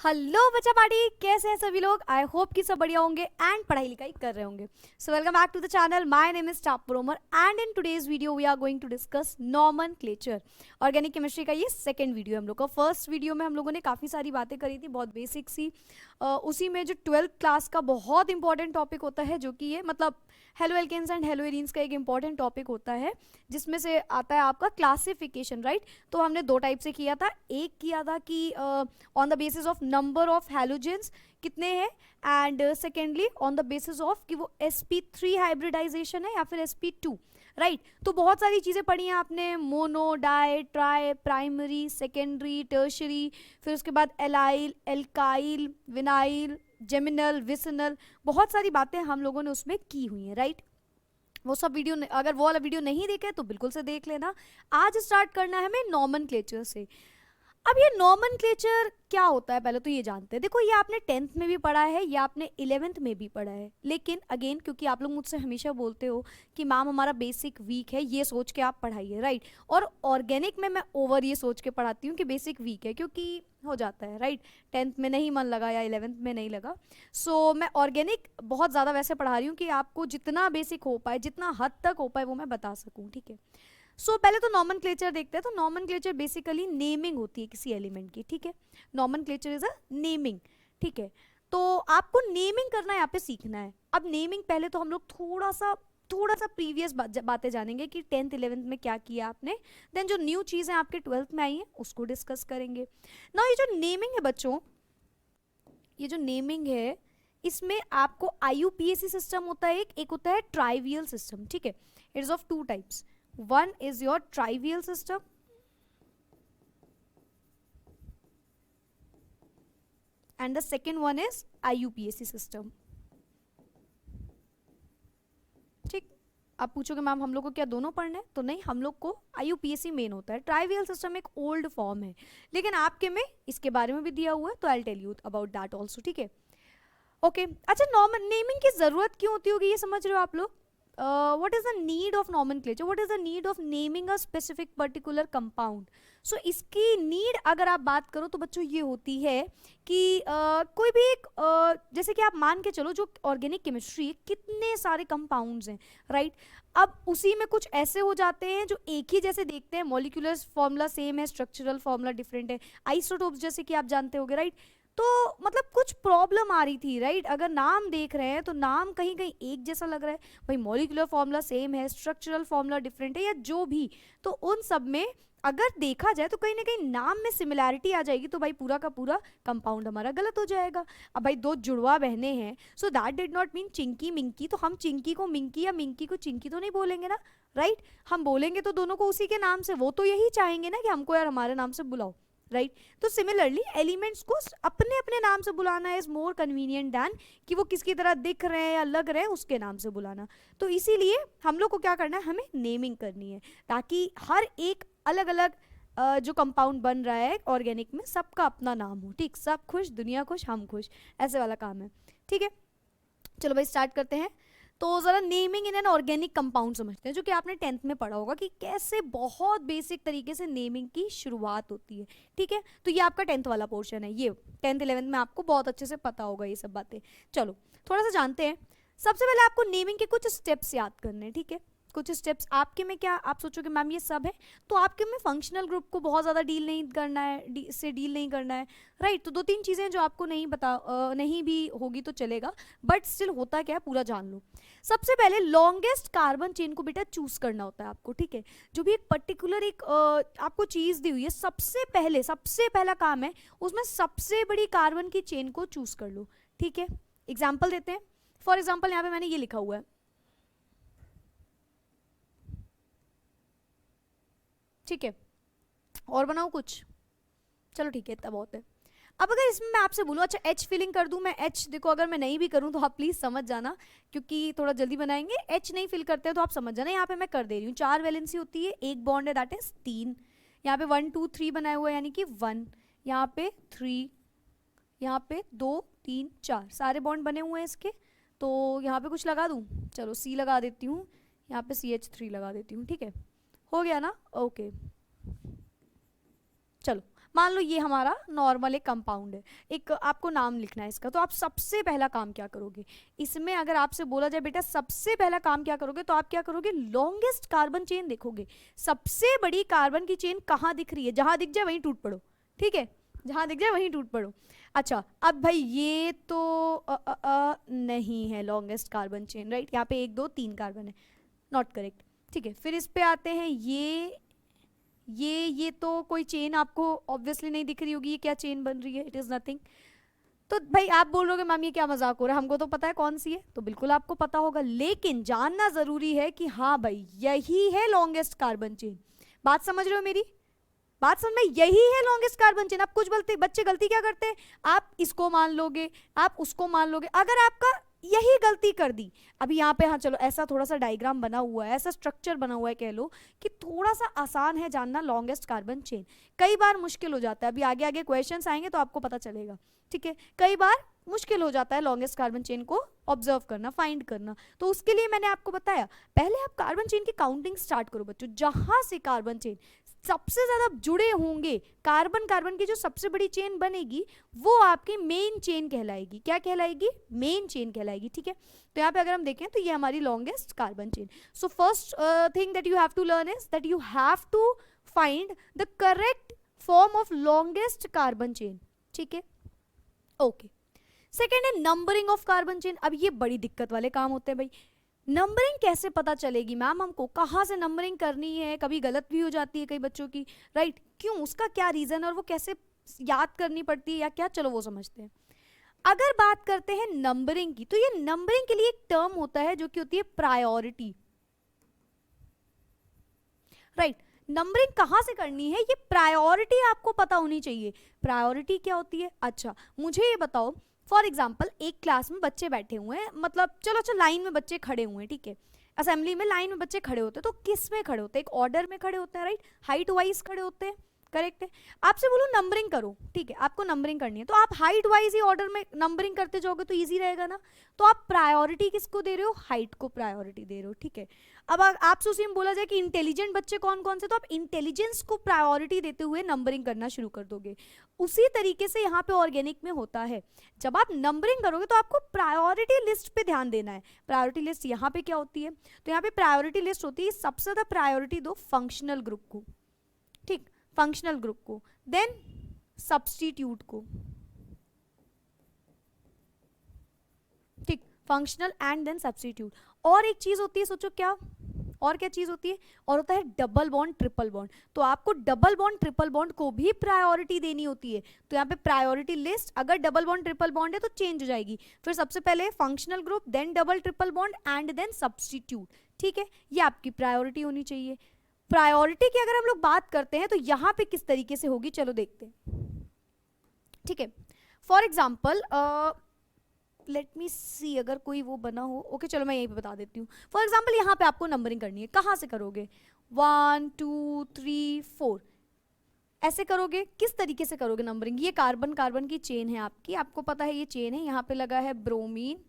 Hello बच्चा party, कैसे हैं सभी लोग। आई होप कि सब बढ़िया होंगे एंड पढ़ाई लिखाई कर रहे होंगे। So welcome back to the channel. My name is टाप प्रोमर and in today's video we are going to discuss nomenclature. Organic chemistry का ये सेकंड वीडियो है हम लोग का। फर्स्ट वीडियो में हम लोगों ने काफ़ी सारी बातें करी थी, बहुत बेसिक सी। उसी में जो 12th क्लास का बहुत इंपॉर्टेंट टॉपिक होता है, जो कि ये मतलब haloalkanes and haloarenes का एक इंपॉर्टेंट टॉपिक होता है, जिसमें से आता है आपका क्लासिफिकेशन, राइट। तो हमने दो टाइप से किया था। एक किया था कि on the basis of number of halogens कितने हैं, and secondly on the basis of कि वो sp3 हाइब्रिडाइजेशन है या फिर sp2, राइट। तो बहुत सारी चीज़ें पढ़ी हैं आपने, mono, di, tri, primary, secondary, tertiary, फिर उसके बाद allyl, alkyl, vinyl, geminal, vicinal, बहुत सारी बातें हम लोगों ने उसमें की हुई हैं, राइट। वो सब वीडियो अगर वो वाला वीडियो नहीं देखे तो बिल्कुल से देख लेना। आज स्टार्ट करना है हमें नॉमेनक्लेचर से। अब ये नॉमेनक्लेचर क्या होता है पहले तो ये जानते हैं। देखो, ये आपने 10th में भी पढ़ा है, या आपने 11th में भी पढ़ा है, लेकिन अगेन क्योंकि आप लोग मुझसे हमेशा बोलते हो कि मैम हमारा बेसिक वीक है, ये सोच के आप पढ़ाइए, राइट। और ऑर्गेनिक में मैं ओवर ये सोच के पढ़ाती हूँ कि बेसिक वीक है, क्योंकि हो जाता है, राइट। 10th में नहीं मन लगा या 11th में नहीं लगा। सो मैं ऑर्गेनिक बहुत ज़्यादा वैसे पढ़ा रही हूँ कि आपको जितना बेसिक हो पाए, जितना हद तक हो पाए वो मैं बता सकूँ, ठीक है। पहले तो नॉमेनक्लेचर देखते हैं। तो नॉमेनक्लेचर बेसिकली नेमिंग होती है किसी एलिमेंट की, ठीक है। नॉमेनक्लेचर इज अ नेमिंग, ठीक है। तो आपको नेमिंग करना यहाँ पे सीखना है। अब नेमिंग पहले तो हम लोग थोड़ा सा प्रीवियस बातें जानेंगे कि 10th 11th में क्या किया आपने। देन जो न्यू चीज़ें आपके 12th में आई हैं उसको डिस्कस करेंगे ना। ये जो नेमिंग है बच्चों, ये जो नेमिंग है, इसमें आपको IUPAC सिस्टम होता है, एक होता है ट्राइवियल सिस्टम, ठीक है। It is of two types. One is your trivial system and the second one is IUPAC system, ठीक। आप पूछोगे मैम हम लोग को क्या दोनों पढ़ना है, तो नहीं, हम लोग को IUPAC मेन होता है। ट्राइवियल सिस्टम एक ओल्ड फॉर्म है, लेकिन आपके में इसके बारे में भी दिया हुआ है, तो I tell you about that also, ठीक है। ओके, अच्छा, नॉर्मल नेमिंग की जरूरत क्यों होती होगी, ये समझ रहे हो आप लोग। What is the need of nomenclature? What is the need of naming a specific particular compound? So इसकी नीड अगर आप बात करो तो बच्चों ये होती है कि कोई भी एक जैसे कि आप मान के चलो, जो ऑर्गेनिक केमिस्ट्री कितने सारे कंपाउंड्स हैं, राइट। अब उसी में कुछ ऐसे हो जाते हैं जो एक ही जैसे देखते हैं, मॉलिक्यूलर फॉर्मूला सेम है, स्ट्रक्चरल फॉर्मूला डिफरेंट है, आइसोटोप्स जैसे कि आप जानते होगे, राइट। तो मतलब कुछ प्रॉब्लम आ रही थी, राइट। अगर नाम देख रहे हैं तो नाम कहीं कहीं एक जैसा लग रहा है, भाई मॉलिक्यूलर फॉर्मूला सेम है, स्ट्रक्चरल फॉर्मूला डिफरेंट है, या जो भी, तो उन सब में अगर देखा जाए तो कहीं ना कहीं नाम में सिमिलैरिटी आ जाएगी, तो भाई पूरा का पूरा कंपाउंड हमारा गलत हो जाएगा। अब भाई दो जुड़वा बहनें हैं, so that did not mean Chinki Minki, तो हम चिंकी को मिंकी या मिंकी को चिंकी तो नहीं बोलेंगे ना, राइट। हम बोलेंगे तो दोनों को उसी के नाम से, वो तो यही चाहेंगे ना कि हमको यार हमारे नाम से बुलाओ, राइट। तो सिमिलरली एलिमेंट्स को अपने अपने नाम से बुलाना इज मोर कन्वीनियंट दैन कि वो किसकी तरह दिख रहे हैं या लग रहे हैं उसके नाम से बुलाना। तो इसीलिए हम लोग को क्या करना है, हमें नेमिंग करनी है, ताकि हर एक अलग अलग जो कंपाउंड बन रहा है ऑर्गेनिक में, सबका अपना नाम हो, ठीक। सब खुश, दुनिया खुश, हम खुश, ऐसे वाला काम है, ठीक है। चलो भाई स्टार्ट करते हैं। तो जरा naming in an organic compound समझते हैं, जो कि आपने 10th में पढ़ा होगा कि कैसे बहुत बेसिक तरीके से नेमिंग की शुरुआत होती है, ठीक है। तो ये आपका 10th वाला पोर्शन है, ये 10th 11th में आपको बहुत अच्छे से पता होगा ये सब बातें। चलो थोड़ा सा जानते हैं। सबसे पहले आपको नेमिंग के कुछ स्टेप्स याद करने हैं, ठीक है। कुछ स्टेप्स आपके में, क्या आप सोचोगे मैम ये सब है, तो आपके में फंक्शनल ग्रुप को बहुत ज़्यादा डील नहीं करना है, से डील नहीं करना है, राइट। तो दो तीन चीज़ें जो आपको नहीं भी होगी तो चलेगा, बट स्टिल होता क्या है पूरा जान लो। सबसे पहले लॉन्गेस्ट कार्बन चेन को बेटा चूज करना होता है आपको, ठीक है। जो भी एक पर्टिकुलर एक आपको चीज़ दी हुई है, सबसे पहला काम है उसमें सबसे बड़ी कार्बन की चेन को चूज कर लो, ठीक है। एग्जाम्पल देते हैं। फॉर एग्जाम्पल यहाँ पे मैंने ये लिखा हुआ है, ठीक है। और बनाओ कुछ, चलो ठीक है, इतना बहुत है। अब अगर इसमें मैं आपसे बोलूँ, अच्छा H फिलिंग कर दूँ मैं, H देखो अगर मैं नहीं भी करूँ तो आप प्लीज़ समझ जाना, क्योंकि थोड़ा जल्दी बनाएंगे। H नहीं फिल करते हैं तो आप समझ जाना, यहाँ पे मैं कर दे रही हूँ। 4 वैलेंसी होती है, एक बॉन्ड है दैट इज 3, यहाँ पे 1 2 3 बनाया हुआ है यानी कि 1, यहाँ पे 3, यहाँ पे 2 3 4 सारे बॉन्ड बने हुए हैं इसके। तो यहाँ पे कुछ लगा दूँ, चलो C लगा देती हूँ, यहाँ पे CH3 लगा देती हूँ, ठीक है। हो गया ना, ओके। चलो मान लो ये हमारा नॉर्मल एक कंपाउंड है, एक आपको नाम लिखना है इसका, तो आप सबसे पहला काम क्या करोगे इसमें, अगर आपसे बोला जाए बेटा सबसे पहला काम क्या करोगे, तो आप क्या करोगे, लॉन्गेस्ट कार्बन चेन देखोगे, सबसे बड़ी कार्बन की चेन कहाँ दिख रही है, जहां दिख जाए वहीं टूट पड़ो, ठीक है, जहां दिख जाए वहीं टूट पड़ो। अच्छा अब भाई ये तो नहीं है लॉन्गेस्ट कार्बन चेन, राइट, यहाँ पे 1 2 3 कार्बन है, नॉट करेक्ट, ठीक है। फिर इस पे आते हैं, ये तो कोई चेन आपको ऑब्वियसली नहीं दिख रही होगी, ये क्या चेन बन रही है, इट इज नथिंग। तो भाई आप बोल रहे हो मैम ये क्या मजाक हो रहा है, हमको तो पता है कौन सी है, तो बिल्कुल आपको पता होगा, लेकिन जानना जरूरी है कि हाँ भाई यही है लॉन्गेस्ट कार्बन चेन। बात समझ रहे हो मेरी, बात समझ में, यही है लॉन्गेस्ट कार्बन चेन। आप कुछ बच्चे गलती क्या करते हैं, आप इसको मान लोगे, आप उसको मान लोगे, अगर आपका यही गलती कर दी, अभी यहाँ पे, हाँ चलो ऐसा थोड़ा सा डायग्राम बना हुआ है, ऐसा स्ट्रक्चर बना हुआ है, कह लो कि थोड़ा सा आसान है जानना लॉन्गेस्ट कार्बन चेन, कई बार मुश्किल हो जाता है, अभी आगे आगे क्वेश्चंस आएंगे तो आपको पता चलेगा, ठीक है, कई बार मुश्किल हो जाता है लॉन्गेस्ट कार्बन चेन को ऑब्जर्व करना, फाइंड करना। तो उसके लिए मैंने आपको बताया, पहले आप कार्बन चेन की काउंटिंग स्टार्ट करो बच्चों, जहां से कार्बन चेन सबसे ज्यादा जुड़े होंगे, कार्बन कार्बन की जो सबसे बड़ी चेन बनेगी वो आपकी मेन चेन कहलाएगी, क्या कहलाएगी, मेन चेन कहलाएगी, ठीक है। तो यहाँ पे अगर हम देखें तो ये हमारी longest carbon chain. So first thing that you have to learn is that you have to find the correct form of longest carbon chain, ठीक है, ओके। सेकेंड है नंबरिंग ऑफ कार्बन चेन। अब ये बड़ी दिक्कत वाले काम होते हैं भाई, नंबरिंग कैसे पता चलेगी मैम, हमको कहाँ से नंबरिंग करनी है, कभी गलत भी हो जाती है कई बच्चों की, राइट, क्यों, उसका क्या रीजन है और वो कैसे याद करनी पड़ती है या क्या, चलो वो समझते हैं। अगर बात करते हैं नंबरिंग की, तो ये नंबरिंग के लिए एक टर्म होता है जो कि होती है प्रायोरिटी, राइट। नंबरिंग कहाँ से करनी है, ये प्रायोरिटी आपको पता होनी चाहिए, प्रायोरिटी क्या होती है। अच्छा मुझे ये बताओ, फॉर एग्जाम्पल एक क्लास में बच्चे बैठे हुए हैं, मतलब चलो अच्छा लाइन में बच्चे खड़े हुए हैं, ठीक है, असेंबली में लाइन में बच्चे खड़े होते हैं, तो किस में खड़े होते हैं, एक ऑर्डर में खड़े होते हैं, राइट, हाइट वाइज खड़े होते हैं, करेक्ट है। आपसे बोलो नंबरिंग करो, ठीक है, आपको नंबरिंग करनी है, तो आप हाइट वाइज ही ऑर्डर में नंबरिंग करते जाओगे तो इजी रहेगा ना, तो आप प्रायोरिटी किसको दे रहे हो, हाइट को प्रायोरिटी दे रहे हो, ठीक है। अब आपसे उसी में बोला जाए कि इंटेलिजेंट बच्चे कौन कौन से, तो आप इंटेलिजेंस को प्रायोरिटी देते हुए नंबरिंग करना शुरू कर दोगे। उसी तरीके से यहाँ पे ऑर्गेनिक में होता है, जब आप नंबरिंग करोगे तो आपको प्रायोरिटी लिस्ट पे ध्यान देना है। प्रायोरिटी लिस्ट यहाँ पे क्या होती है, तो यहाँ पे प्रायोरिटी लिस्ट होती है, सबसे ज्यादा प्रायोरिटी दो फंक्शनल ग्रुप को, ठीक, फंक्शनल ग्रुप को, देन सब्स्टिट्यूट को, ठीक, फंक्शनल एंड देन सब्स्टिट्यूट। और एक चीज होती है, सोचो क्या, और क्या चीज होती है, और होता है डबल बॉन्ड ट्रिपल बॉन्ड, तो आपको डबल बॉन्ड ट्रिपल बॉन्ड को भी प्रायोरिटी देनी होती है। तो यहाँ पे प्रायोरिटी लिस्ट, अगर डबल बॉन्ड ट्रिपल बॉन्ड है तो चेंज हो जाएगी, फिर सबसे पहले functional group, then double triple bond and then substitute, ठीक है, ये आपकी प्रायोरिटी होनी चाहिए। प्रायोरिटी की अगर हम लोग बात करते हैं तो यहाँ पे किस तरीके से होगी, चलो देखते हैं, ठीक है। फॉर एग्जाम्पल लेट मी सी, अगर कोई वो बना हो, ओके चलो मैं यहीं पे बता देती हूँ। फॉर एग्जाम्पल यहाँ पे आपको नंबरिंग करनी है, कहाँ से करोगे, 1 2 3 4 ऐसे करोगे, किस तरीके से करोगे नंबरिंग, ये कार्बन कार्बन की चेन है आपकी, आपको पता है ये चेन है, यहाँ पे लगा है ब्रोमीन,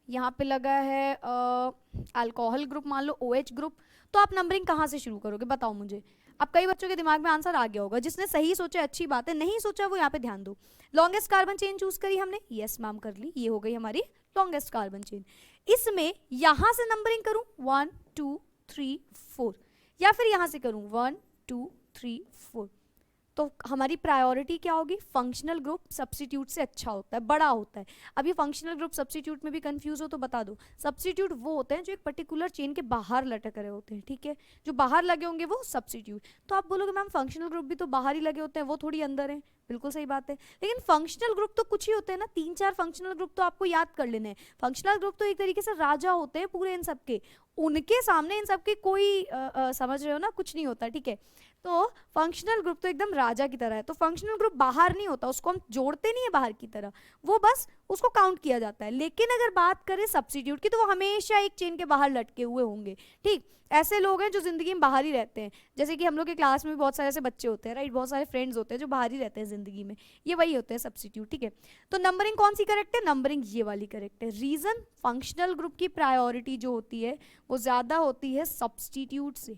यहाँ पे लगा है अल्कोहल ग्रुप, मान लो OH ग्रुप, तो आप नंबरिंग कहाँ से शुरू करोगे बताओ मुझे। अब कई बच्चों के दिमाग में आंसर आ गया होगा, जिसने सही सोचा अच्छी बात है, नहीं सोचा वो यहाँ पे ध्यान दो। लॉन्गेस्ट कार्बन चेन चूज करी हमने, यस मैम कर ली, ये हो गई हमारी लॉन्गेस्ट कार्बन चेन। इसमें यहां से नंबरिंग करूं 1 2 3 4, या फिर यहां से करूं 1 2 3 4, तो हमारी प्रायोरिटी क्या होगी, फंक्शनल ग्रुप सब्स्टिट्यूट से अच्छा होता है, बड़ा होता है। अब ये फंक्शनल ग्रुप सब्स्टिट्यूट में भी कंफ्यूज हो तो बता दो, सब्स्टिट्यूट वो होते हैं जो एक पर्टिकुलर चेन के बाहर लटक रहे होते हैं, ठीक है, जो बाहर लगे होंगे वो सब्स्टिट्यूट। तो आप बोलोगे मैम फंक्शनल ग्रुप भी तो बाहर ही लगे होते हैं, वो थोड़ी अंदर है, बिल्कुल सही बात है, लेकिन फंक्शनल ग्रुप तो कुछ ही होते हैं ना, 3 4 फंक्शनल ग्रुप तो आपको याद कर लेने हैं। फंक्शनल ग्रुप तो एक तरीके से राजा होते हैं पूरे इन सबके, उनके सामने इन सबके कोई समझ रहे हो ना, कुछ नहीं होता, ठीक है। तो फंक्शनल ग्रुप तो एकदम राजा की तरह है, तो फंक्शनल ग्रुप बाहर नहीं होता, उसको हम जोड़ते नहीं है बाहर की तरह, वो बस उसको काउंट किया जाता है। लेकिन अगर बात करें सब्स्टिट्यूट की, तो वो हमेशा एक चेन के बाहर लटके हुए होंगे, ठीक। ऐसे लोग हैं जो जिंदगी में बाहर ही रहते हैं, जैसे कि हम लोग के क्लास में भी बहुत सारे ऐसे बच्चे होते हैं, राइट, बहुत सारे फ्रेंड्स होते हैं जो बाहर ही रहते हैं जिंदगी में, ये वही होते हैं सब्स्टिट्यूट, ठीक है। तो नंबरिंग कौन सी करेक्ट है, नंबरिंग ये वाली करेक्ट है। रीजन, फंक्शनल ग्रुप की प्रायोरिटी जो होती है वो ज्यादा होती है सब्स्टिट्यूट से,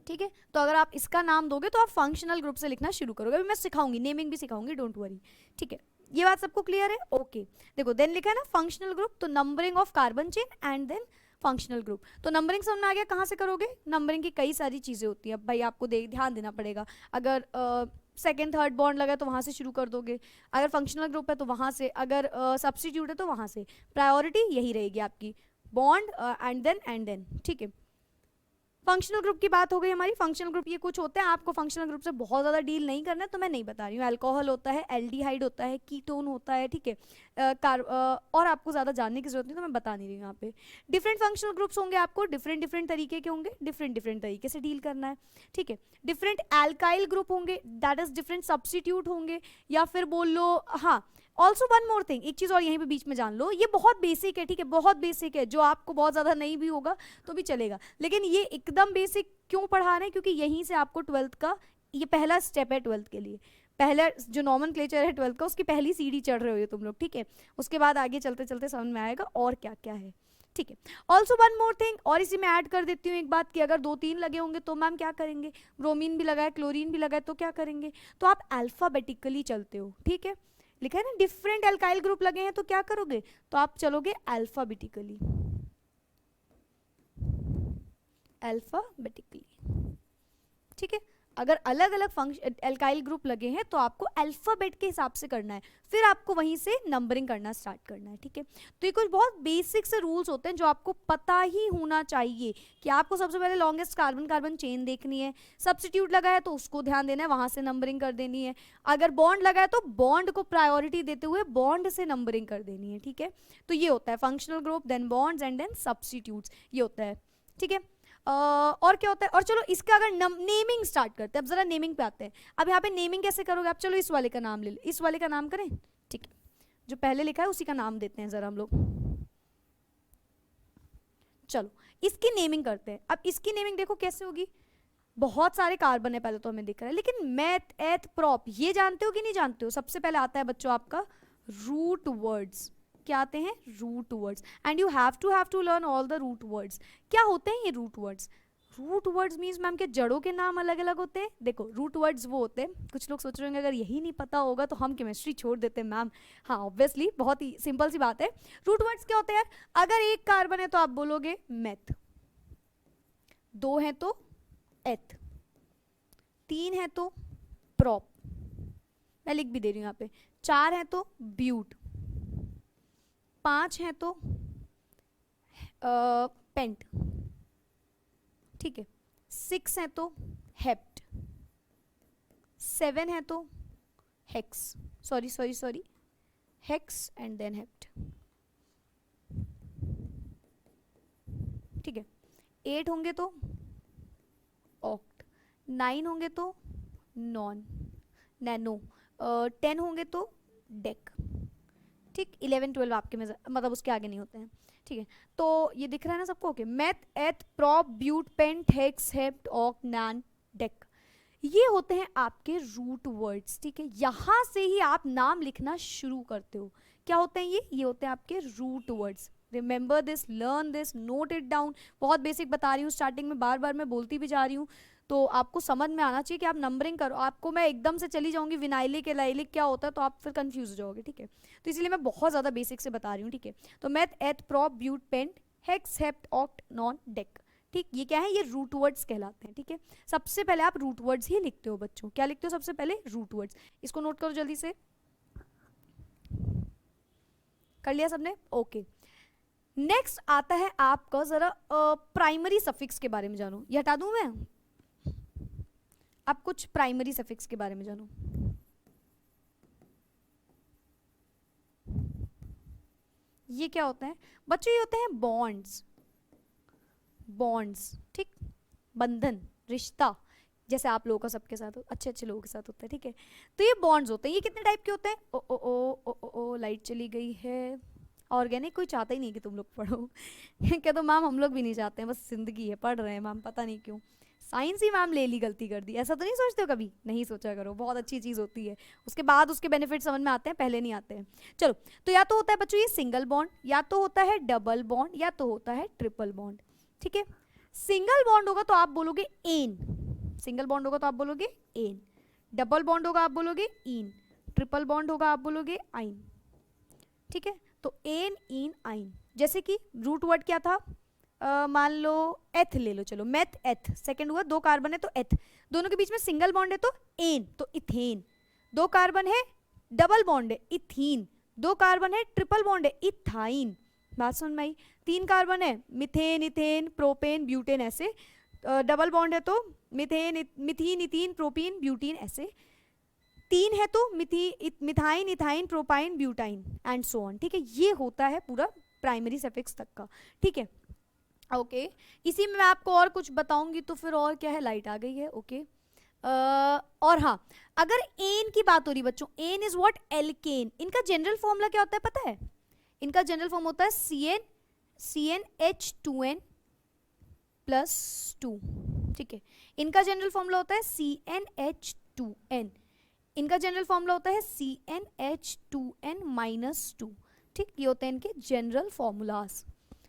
ठीक है। तो अगर आप इसका नाम दोगे तो आप फंक्शनल ग्रुप से लिखना शुरू करोगे। अभी मैं सिखाऊंगी, नेमिंग भी सिखाऊंगी, डोंट वरी, ठीक है। ये बात सबको क्लियर है? ओके। देखो देन लिखा है ना फंक्शनल ग्रुप, तो numbering of carbon chain and then functional group. तो नंबरिंग समझ में आ गया, कहाँ से करोगे? नंबरिंग की कई सारी चीजें होती है, अब भाई आपको ध्यान देना पड़ेगा। अगर सेकेंड थर्ड बॉन्ड लगा है तो वहां से शुरू कर दोगे, अगर फंक्शनल ग्रुप है तो वहां से, अगर सब्स्टिट्यूट है तो वहां से। प्रायोरिटी यही रहेगी आपकी, बॉन्ड एंड देन, ठीक है। फंक्शनल ग्रुप की बात हो गई हमारी। फंक्शनल ग्रुप ये कुछ होते हैं, आपको फंक्शनल ग्रुप से बहुत ज़्यादा डील नहीं करना है तो मैं नहीं बता रही हूँ। अल्कोहल होता है, एल्डिहाइड होता है, कीटोन होता है, ठीक है। और आपको ज़्यादा जानने की जरूरत नहीं तो मैं बता नहीं रही हूँ यहाँ पे। डिफरेंट फंक्शनल ग्रुप्स होंगे, आपको डिफरेंट डिफरेंट तरीके के होंगे, डिफरेंट तरीके से डील करना है, ठीक है। डिफरेंट एल्काइल ग्रुप होंगे, दैट इज डिफरेंट सब्स्टिट्यूट होंगे, या फिर बोल लो, हाँ ऑल्सो वन मोर थिंग, एक चीज़ और यहीं पे बीच में जान लो, ये बहुत बेसिक है, ठीक है, बहुत बेसिक है, जो आपको बहुत ज़्यादा नहीं भी होगा तो भी चलेगा, लेकिन ये एकदम बेसिक क्यों पढ़ा रहे हैं, क्योंकि यहीं से आपको 12th का ये पहला स्टेप है, 12th के लिए पहला जो नॉमेनक्लेचर है 12th का, उसकी पहली सीढ़ी चढ़ रहे हो तुम लोग, ठीक है। उसके बाद आगे चलते चलते समझ में आएगा और क्या क्या है, ठीक है। ऑल्सो वन मोर थिंग, और इसी में ऐड कर देती हूँ एक बात कि अगर 2-3 लगे होंगे तो मैम क्या करेंगे, ब्रोमीन भी लगा है, क्लोरीन भी लगा है, तो क्या करेंगे, तो आप अल्फाबेटिकली चलते हो, ठीक है। लिखा है ना डिफरेंट एल्काइल ग्रुप लगे हैं तो क्या करोगे, तो आप चलोगे अल्फाबेटिकली, अल्फाबेटिकली, ठीक है। अगर अलग अलग फंक्शन एल्काइल ग्रुप लगे हैं तो आपको अल्फाबेट के हिसाब से करना है, फिर आपको वहीं से नंबरिंग करना स्टार्ट करना है, ठीक है। तो ये कुछ बहुत बेसिक से रूल्स होते हैं जो आपको पता ही होना चाहिए कि आपको सबसे पहले लॉन्गेस्ट कार्बन कार्बन चेन देखनी है, सब्स्टिट्यूट लगा है तो उसको ध्यान देना है, वहां से नंबरिंग कर देनी है, अगर बॉन्ड लगा है तो बॉन्ड को प्रायोरिटी देते हुए बॉन्ड से नंबरिंग कर देनी है, ठीक है। तो ये होता है functional group, then bonds and then substitutes, ये होता है, ठीक है। और क्या होता है, और चलो इसका अगर नेमिंग स्टार्ट करते हैं, अब जरा नेमिंग पे आते हैं। अब यहाँ पे नेमिंग कैसे करोगे आप, चलो इस वाले का नाम ले लो, इस वाले का नाम करें, ठीक है, जो पहले लिखा है उसी का नाम देते हैं जरा हम लोग। चलो इसकी नेमिंग करते हैं। अब इसकी नेमिंग देखो कैसे होगी, बहुत सारे कार्बन है पहले तो हमें दिख रहा है, लेकिन मैथ एथ प्रॉप ये जानते हो कि नहीं जानते हो। सबसे पहले आता है बच्चों आपका रूट वर्ड्स, क्या आते हैं, root words, and you have to learn all the root words. क्या होते हैं ये root words, root words means ma'am के जड़ों के नाम अलग अलग होते हैं। देखो रूट वर्ड्स वो होते हैं, कुछ लोग सोच रहे होंगे अगर यही नहीं पता होगा तो हम केमिस्ट्री छोड़ देते हैं मैम, हाँ ऑब्वियसली बहुत ही सिंपल सी बात है। रूट वर्ड्स क्या होते हैं यार, अगर एक कार्बन है तो आप बोलोगे मेथ, 2 है तो एथ, 3 है तो प्रॉप, मैं लिख भी दे रही हूँ यहाँ पे, 4 है तो ब्यूट, 5 है तो पेंट, ठीक है, 6 है तो हेप्ट, 7 है तो hex, sorry hex and then hept, ठीक है। 8 होंगे तो ऑक्ट, 9 होंगे तो नैनो, 10 होंगे तो डेक, ठीक। 11 12 आपके में मतलब उसके आगे नहीं होते हैं, ठीक है। तो ये दिख रहा है ना सबको, okay. Meth eth prop but pent hex hept oct non dec, ये होते हैं आपके रूट वर्ड्स, ठीक है। यहाँ से ही आप नाम लिखना शुरू करते हो। क्या होते हैं ये होते हैं आपके root words. Remember this, learn this, note it down. बहुत बेसिक बता रही हूँ, स्टार्टिंग में बार बार मैं बोलती भी जा रही हूँ, तो आपको समझ में आना चाहिए कि आप नंबरिंग करो। आपको मैं एकदम से चली जाऊंगी विनाइलिक एलाइलिक क्या होता है तो आप फिर कंफ्यूज हो जाओगे, ठीक है। तो इसलिए मैं बहुत ज़्यादा बेसिक से बता रही हूँ, ठीक है। तो meth eth prop but pent hex hept oct non dec, ठीक। ये क्या है, ये रूट वर्ड्स कहलाते हैं, ठीक है। सबसे पहले आप रूट वर्ड्स ही लिखते हो बच्चों, क्या लिखते हो सबसे पहले, रूट वर्ड्स। इसको नोट करो जल्दी से, कर लिया सबने, ओके। नेक्स्ट आता है आपका, जरा प्राइमरी सफिक्स के बारे में जानो। ये हटा दूं मैं, आप कुछ प्राइमरी सफिक्स के बारे में जानो। ये क्या होते हैं बच्चों, ये होते हैं बॉन्ड्स, बॉन्ड्स, ठीक, बंधन, रिश्ता, जैसे आप लोगों का सबके साथ अच्छे अच्छे लोगों के साथ होता है, ठीक है। तो ये बॉन्ड्स होते हैं, ये कितने टाइप के होते हैं, ओ ओ ओ ओ ओ, लाइट चली गई है। ऑर्गेनिक कोई चाहता ही नहीं कि तुम लोग पढ़ो क्या, तो मैम हम लोग भी नहीं चाहते हैं, बस जिंदगी है, पढ़ रहे हैं मैम, पता नहीं क्यों साइंस ही मैम ले ली, गलती कर दी। ऐसा तो नहीं सोचते हो कभी, नहीं सोचा करो, बहुत अच्छी चीज़ होती है, उसके बाद उसके बेनिफिट समझ में आते हैं, पहले नहीं आते हैं। चलो, तो या तो होता है बच्चों ये सिंगल बॉन्ड, या तो होता है डबल बॉन्ड, या तो होता है ट्रिपल बॉन्ड, ठीक है। सिंगल बॉन्ड होगा तो आप बोलोगे एन, सिंगल बॉन्ड होगा तो आप बोलोगे एन, डबल बॉन्ड होगा आप बोलोगे इन, ट्रिपल बॉन्ड होगा आप बोलोगे आइन, ठीक है। तो एन इन आइन, जैसे कि रूट वर्ड क्या था, मान लो एथ ले लो, चलो मेथ एथ, सेकंड हुआ, 2 कार्बन है तो एथ, दोनों के बीच में सिंगल बॉन्ड है तो एन, तो इथेन, 2 कार्बन है डबल बॉन्ड है इथीन, 2 कार्बन है ट्रिपल बॉन्ड है इथाइन, बात समझ में आई। 3 कार्बन है मिथेन इथेन प्रोपेन ब्यूटेन, ऐसे डबल बॉन्ड है तो methane methene ethene propene butene, ऐसे 3 है तो methyne ethyne propyne butyne and so on, ठीक है। ये होता है पूरा प्राइमरी सफिक्स तक का, ठीक है। ओके इसी में मैं आपको और कुछ बताऊंगी तो फिर और क्या है, लाइट आ गई है, ओके। और हाँ, अगर एन की बात हो रही बच्चों, एन इज व्हाट, एल्केन, इनका जनरल फॉर्मूला क्या होता है पता है, इनका जनरल फॉर्म होता है CnH2n + 2, ठीक है। इनका जनरल फॉर्मूला होता है CnH2n, इनका जनरल फॉर्मूला होता है CnH2n - 2, ठीक। ये होते हैं इनके जनरल फॉर्मूलाज,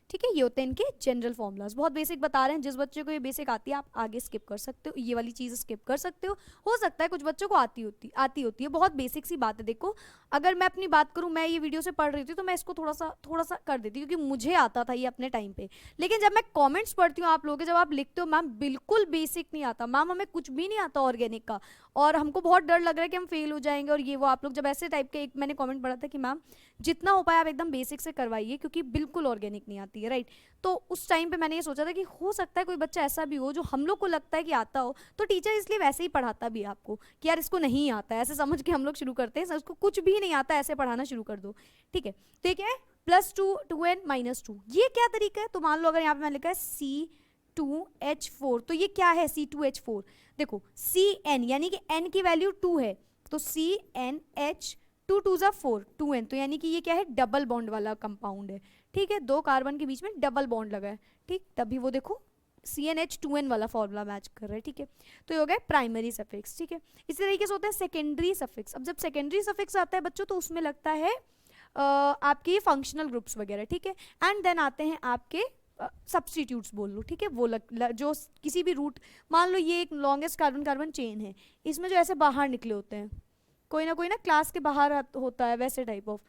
ठीक है, ये होते हैं इनके जनरल फॉर्मूलाज। बहुत बेसिक बता रहे हैं, जिस बच्चे को ये बेसिक आती है आप आगे स्किप कर सकते हो, ये वाली चीज़ स्किप कर सकते हो सकता है कुछ बच्चों को आती होती है, बहुत बेसिक सी बात है। देखो अगर मैं अपनी बात करूँ, मैं ये वीडियो से पढ़ रही थी तो मैं इसको थोड़ा सा कर देती क्योंकि मुझे आता था ये अपने टाइम पे, लेकिन जब मैं कॉमेंट्स पढ़ती हूँ आप लोगों के, जब आप लिखते हो मैम बिल्कुल बेसिक नहीं आता, मैम हमें कुछ भी नहीं आता ऑर्गेनिक का और हमको बहुत डर लग रहा है कि हम फेल हो जाएंगे और ये वो, आप लोग जब ऐसे टाइप के, एक मैंने कॉमेंट पढ़ा था कि मैम जितना हो पाए आप एकदम बेसिक से करवाइए क्योंकि बिल्कुल ऑर्गेनिक नहीं आती है, राइट। तो उस टाइम पे मैंने ये सोचा था कि हो सकता है कोई बच्चा ऐसा भी हो जो हम लोग को लगता है कि आता हो, तो टीचर इसलिए वैसे ही पढ़ाता भी है आपको कि यार इसको नहीं आता है, ऐसे समझ के हम लोग शुरू करते हैं, उसको कुछ भी नहीं आता ऐसे पढ़ाना शुरू कर दो, ठीक है। तो क्या है +2 2n - 2, ये क्या तरीका है, तो मान लो अगर यहाँ पे मैंने लिखा है C2H4, तो ये क्या है C2H4, देखो Cn यानी कि n की वैल्यू 2 है तो CnH 2 2 = 4 2n, तो यानी कि ये क्या है डबल बॉन्ड वाला कंपाउंड है, ठीक है। 2 कार्बन के बीच में डबल बॉन्ड लगा है, ठीक, तभी वो देखो CnH2n वाला फॉर्मूला मैच कर रहा है, ठीक है। तो ये हो गया प्राइमरी सफिक्स, ठीक है। इसी तरीके से होता है सेकेंडरी सफिक्स। अब जब सेकेंडरी सफिक्स आता है बच्चों तो उसमें लगता है आपके फंक्शनल ग्रुप्स वगैरह, ठीक है। एंड देन आते हैं आपके सब्सटीट्यूट्स बोल लो, ठीक है, वो जो किसी भी रूट, मान लो ये एक लॉन्गेस्ट कार्बन कार्बन चेन है, इसमें जो ऐसे बाहर निकले होते हैं, कोई ना क्लास के बाहर होता है वैसे टाइप ऑफ,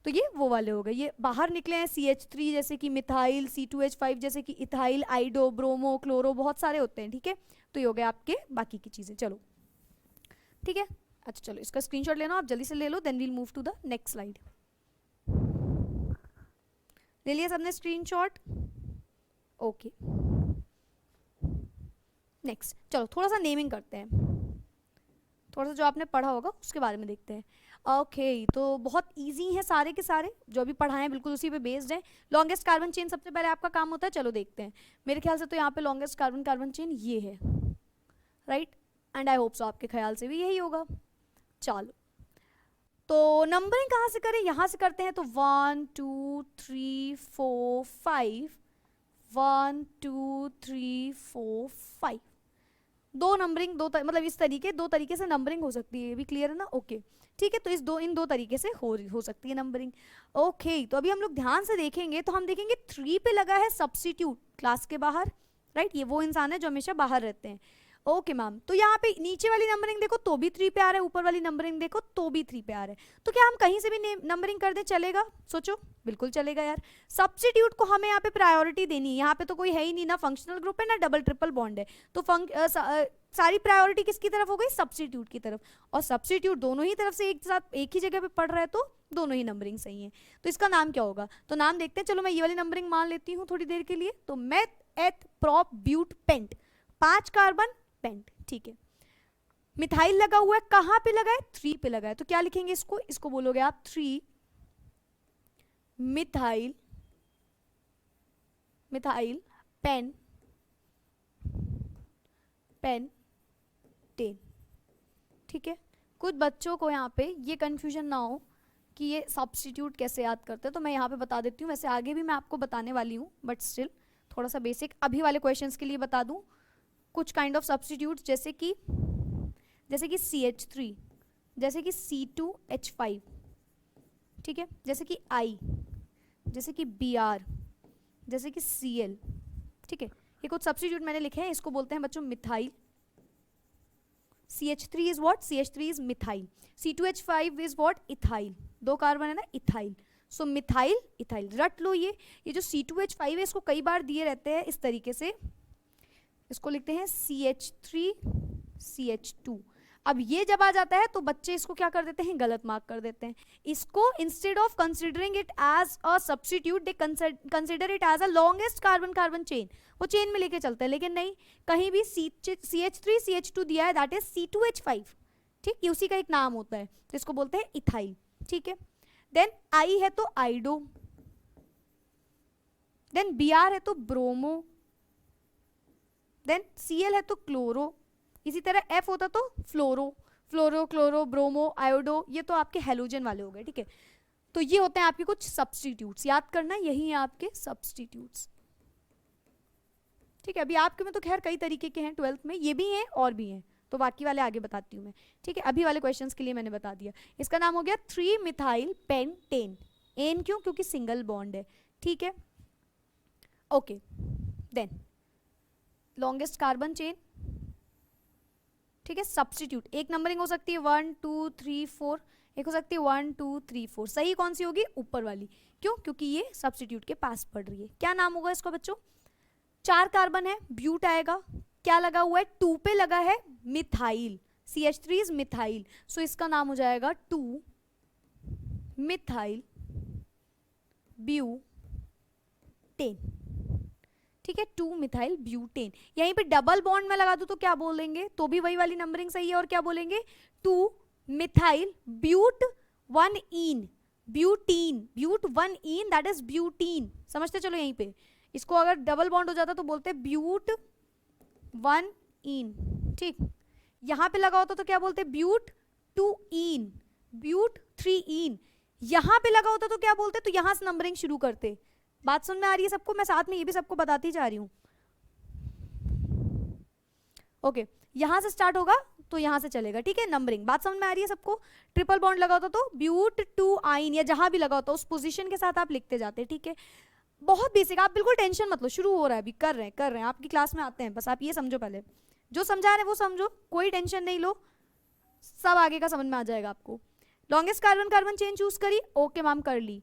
तो ये वो वाले हो गए, ये बाहर निकले हैं CH3 जैसे कि मिथाइल, C2H5 जैसे कि इथाइल, आइडो, ब्रोमो, क्लोरो, बहुत सारे होते हैं, ठीक है। तो ये हो गए आपके बाकी की चीज़ें, चलो ठीक है। अच्छा चलो इसका स्क्रीनशॉट लेना, आप जल्दी से ले लो, then we'll move to the next slide. ले लिया सबने स्क्रीनशॉट, ओके। नेक्स्ट चलो थोड़ा सा नेमिंग करते हैं, थोड़ा सा जो आपने पढ़ा होगा उसके बारे में देखते हैं। ओके तो बहुत इजी है सारे के सारे जो भी पढ़ाए हैं, बिल्कुल उसी पे बेस्ड है। लॉन्गेस्ट कार्बन चेन सबसे पहले आपका काम होता है, चलो देखते हैं। मेरे ख्याल से तो यहाँ पे लॉन्गेस्ट कार्बन कार्बन चेन ये है, right, and I hope so आपके ख्याल से भी यही होगा। चलो तो नंबरिंग कहाँ से करें, यहाँ से करते हैं, तो 1 2 3 4 5 1 2 3 4 5, दो नंबरिंग मतलब इस तरीके, 2 तरीके से नंबरिंग हो सकती है, ये भी क्लियर है ना, ओके ठीक है। तो इन दो तरीके से हो सकती है नंबरिंग, ओके। तो अभी हम लोग ध्यान से देखेंगे तो हम देखेंगे 3 पे लगा है सब्स्टिट्यूट क्लास के बाहर, राइट, ये वो इंसान है जो हमेशा बाहर रहते हैं, ओके मैम। तो यहाँ पे नीचे वाली नंबरिंग देखो तो भी 3 पे आ रहा है, ऊपर वाली नंबरिंग देखो तो भी 3 पे आ रहा है, तो क्या हम कहीं से भी नंबरिंग कर दें, चलेगा, सोचो, बिल्कुल चलेगा यार। सब्स्टिट्यूट को हमें यहाँ पे प्रायोरिटी देनी है, यहाँ पे तो कोई है ही नहीं, ना फंक्शनल ग्रुप है ना डबल ट्रिपल बॉन्ड है, तो सारी प्रायोरिटी किसकी तरफ हो गई, सब्स्टिट्यूट की तरफ, और सब्स्टिट्यूट दोनों ही तरफ से एक साथ एक ही जगह पे पढ़ रहा है तो दोनों ही नंबरिंग सही है। तो इसका नाम क्या होगा, तो नाम देखते हैं, चलो मैं ये वाली नंबरिंग मान लेती हूँ थोड़ी देर के लिए, तो meth eth prop but pent, 5 carbon pent, ठीक है। मिथाइल लगा हुआ है, कहाँ पे लगा है, 3 पे लगा है, तो क्या लिखेंगे इसको बोलोगे आप 3 मिथाइल पेन 10, ठीक है। कुछ बच्चों को यहाँ पे ये कंफ्यूजन ना हो कि ये सब्स्टिट्यूट कैसे याद करते हैं, तो मैं यहाँ पे बता देती हूँ, वैसे आगे भी मैं आपको बताने वाली हूँ, बट स्टिल थोड़ा सा बेसिक अभी वाले क्वेश्चंस के लिए बता दूँ कुछ काइंड ऑफ सब्स्टिट्यूट, जैसे कि CH3, जैसे कि C2H5, ठीक है, जैसे कि I, जैसे कि Br, जैसे कि Cl, ठीक है, ये कुछ सब्स्टिट्यूट मैंने लिखे हैं, इसको बोलते हैं बच्चों methyl. CH3 is what? CH3 is methyl. C2H5 is what? Ethyl. 2 carbon है ना, इथाइल। सो मिथाइल इथाइल, रट लो। ये जो C2H5 है इसको कई बार दिए रहते हैं इस तरीके से, इसको लिखते हैं CH3 CH2। अब ये जब आ जाता है तो बच्चे इसको क्या कर देते हैं, गलत मार्क कर देते हैं। इसको instead of considering it as a substitute they consider it as a longest carbon carbon chain, वो चेन में लेके चलते हैं। लेकिन नहीं, कहीं भी CH3 CH2 दिया है दैट इज C2H5, ठीक, ये उसी का एक नाम होता है, तो इसको बोलते हैं इथाइल, ठीक है। देन I है तो आइडो, देन Br है तो ब्रोमो, देन Cl है तो क्लोरो, इसी तरह F होता तो फ्लोरो, फ्लोरो क्लोरो ब्रोमो आयोडो, ये तो आपके हेलोजन वाले हो गए, ठीक है। तो ये होते हैं आपके कुछ सब्स्टिट्यूट्स, याद करना यही है आपके सब्स्टिट्यूट्स, ठीक है। अभी आपके में तो खैर कई तरीके के हैं 12th में, ये भी हैं और भी हैं, तो बाकी वाले आगे बताती हूँ मैं, ठीक है। अभी वाले क्वेश्चंस के लिए मैंने बता दिया। इसका नाम हो गया 3 मिथाइल पेंटेन। एन क्यों? क्योंकि सिंगल बॉन्ड है, ठीक है। Okay, then longest carbon chain, ठीक है। सब्स्टिट्यूट एक नंबरिंग हो सकती है 1 2 3 4, एक हो सकती है 1 2 3 4। सही कौन सी होगी? ऊपर वाली। क्यों? क्योंकि ये सब्स्टिट्यूट के पास पड़ रही है। क्या नाम होगा इसका बच्चों? 4 कार्बन है, ब्यूट आएगा। क्या लगा हुआ है? 2 पे लगा है मिथाइल, CH3 इज मिथाइल, सो इसका नाम हो जाएगा 2 मिथाइल ब्यूटेन, ठीक है। 2 मिथाइल ब्यूटेन। यहीं पे डबल बॉन्ड में लगा दूं तो क्या बोलेंगे? तो भी वही वाली नंबरिंग सही है। और क्या बोलेंगे? 2 methyl but 1 ene, butene, but 1 ene, that is butene. समझते चलो यहीं पे। इसको अगर डबल बॉन्ड हो जाता तो बोलते ब्यूट 1 इन, ठीक। यहां पे लगा होता तो क्या बोलते? ब्यूट 2 इन, ब्यूट 3 इन। यहां पे लगा होता तो क्या बोलते? तो यहां से नंबरिंग शुरू करते। बात सुन में आ रही है सबको? मैं साथ में ये भी सबको बताती जा रही हूं। ओके, यहां से स्टार्ट होगा तो यहां से चलेगा, ठीक है, नंबरिंग। बात समझ में आ रही है सबको? ट्रिपल बॉन्ड लगा होता तो ब्यूट 2 आइन, या जहां भी लगा होता उस पोजीशन के साथ आप लिखते जाते, ठीक है। बहुत बेसिक, आप बिल्कुल टेंशन मत लो, शुरू हो रहा है अभी, कर रहे हैं आपकी क्लास में आते हैं। बस आप ये समझो, पहले जो समझा रहे हैं वो समझो, कोई टेंशन नहीं लो, सब आगे का समझ में आ जाएगा आपको। Longest carbon carbon chain choose करी, ओके मैम कर ली।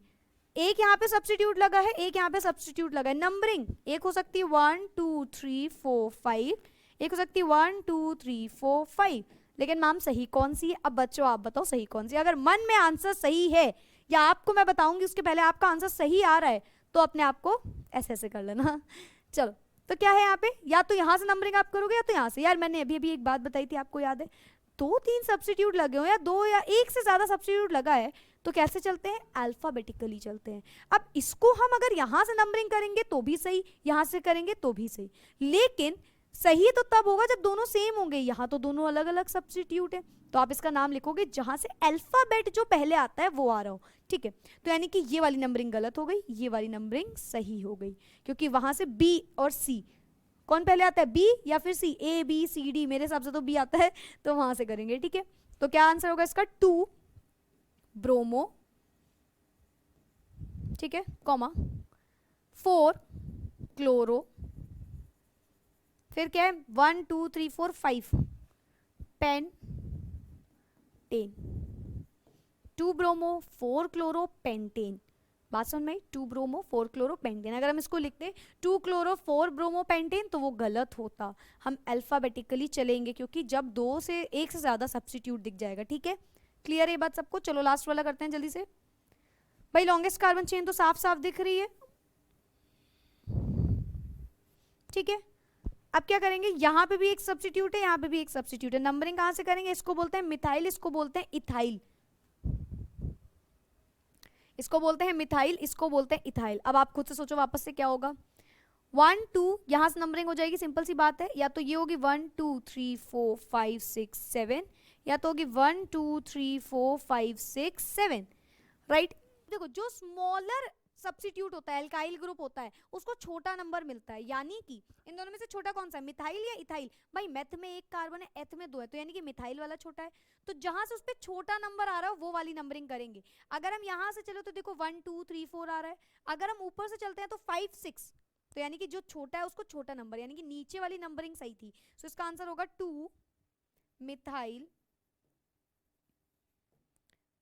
एक यहाँ पे सब्स्टिट्यूट लगा है, एक यहाँ पे सब्स्टिट्यूट लगा है। नंबरिंग एक हो सकती है 1 2 3 4 5, एक हो सकती है 1 2 3 4 5। लेकिन मैम सही कौन सी है? अब बच्चों आप बताओ सही कौन सी। अगर मन में आंसर सही है, या आपको मैं बताऊंगी उसके पहले आपका आंसर सही आ रहा है, तो अपने आप को ऐसे ऐसे कर लेना। चलो, तो क्या है यहाँ पे? या तो यहाँ से नंबरिंग आप करोगे या तो यहाँ से। यार मैंने अभी अभी एक बात बताई थी, आपको याद है? 2-3 सब्स्टिट्यूट लगे हो या 2 या 1 से ज्यादा सब्स्टिट्यूट लगा है तो कैसे चलते हैं? अल्फाबेटिकली चलते हैं। अब इसको हम अगर यहां से नंबरिंग करेंगे तो भी सही, यहां से करेंगे तो भी सही, लेकिन सही तो तब होगा जब दोनों सेम होंगे। यहां तो दोनों अलग अलग सब्स्टिट्यूट है, तो आप इसका नाम लिखोगे जहां से अल्फाबेट जो पहले आता है वो आ रहा हो, ठीक है। तो यानी कि ये वाली नंबरिंग गलत हो गई, ये वाली नंबरिंग सही हो गई, क्योंकि वहां से बी और सी, कौन पहले आता है? बी या फिर सी? ए बी सी डी, मेरे हिसाब से तो बी आता है, तो वहां से करेंगे, ठीक है। तो क्या आंसर होगा इसका? 2 ब्रोमो, ठीक है, कॉमा 4 क्लोरो, फिर क्या है? 1 2 3 4 5 पेंटेन, 2 ब्रोमो 4 क्लोरो पेंटेन। बात समझ में? 2 ब्रोमो 4 क्लोरो पेंटेन। अगर हम इसको लिखते 2 क्लोरो 4 ब्रोमो पेंटेन तो वो गलत होता। हम अल्फाबेटिकली चलेंगे, क्योंकि जब 2 से 1 से ज्यादा सब्स्टिट्यूट दिख जाएगा, ठीक है। क्लियर है ये बात सबको? चलो लास्ट वाला करते हैं जल्दी से। भाई लॉन्गेस्ट कार्बन चेन तो साफ साफ दिख रही है, ठीक है। अब क्या करेंगे? यहां पे भी एक सब्स्टिट्यूट है, यहां पे भी एक सब्स्टिट्यूट है। नंबरिंग कहां से करेंगे? इसको बोलते हैं मिथाइल, इसको बोलते हैं इथाइल, इसको बोलते हैं मिथाइल, इसको बोलते हैं इथाइल। अब आप खुद से सोचो वापस से क्या होगा? 1 2, यहां से नंबरिंग हो जाएगी, सिंपल सी बात है। या तो ये होगी 1 2 3 4 5 6 7, या तो होगी 1 2 3 4 5 6 7, राइट। देखो, जो स्मॉलर सब्स्टिट्यूट होता है, एल्काइल ग्रुप होता है, उसको छोटा नंबर मिलता है। यानी कि इन दोनों में से छोटा कौन सा है? मिथाइल या इथाइल? भाई मेथ में 1 कार्बन है, एथ में 2 है, तो यानी कि मिथाइल वाला छोटा है। तो जहां से उस पे छोटा नंबर आ रहा है वो वाली नंबरिंग करेंगे। अगर हम यहां से चले तो देखो 1 2 3 4 आ रहा है। अगर हम ऊपर से चलते हैं तो 5 6, तो यानी कि जो छोटा है उसको छोटा नंबर, यानी कि नीचे वाली नंबरिंग सही थी। सो इसका आंसर होगा 2 मिथाइल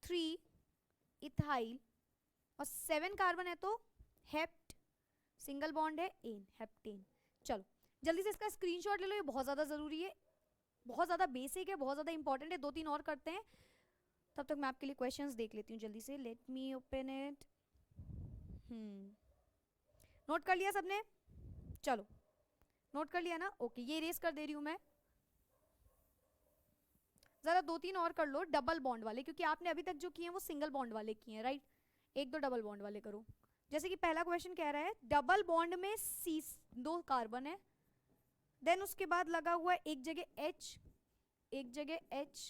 3 इथाइल और 7 कार्बन है तो हेप्ट, सिंगल बॉन्ड है एन, हेप्टेन। चलो जल्दी से इसका स्क्रीनशॉट ले लो, ये बहुत ज़्यादा ज़रूरी है, बहुत ज़्यादा बेसिक है, बहुत ज़्यादा इंपॉर्टेंट है। 2-3 और करते हैं, तब तक मैं आपके लिए क्वेश्चंस देख लेती हूँ जल्दी से। Let me open it. Note कर लिया सबने? चलो नोट कर लिया ना, ओके। ये इरेज कर दे रही हूँ मैं, ज़रा 2-3 और कर लो डबल बॉन्ड वाले, क्योंकि आपने अभी तक जो किए हैं वो सिंगल बॉन्ड वाले किए हैं, राइट। 1-2 डबल बॉन्ड वाले करो। जैसे कि पहला क्वेश्चन कह रहा है डबल बॉन्ड में सी 2 कार्बन है, देन उसके बाद लगा हुआ है एक जगह H, एक जगह H,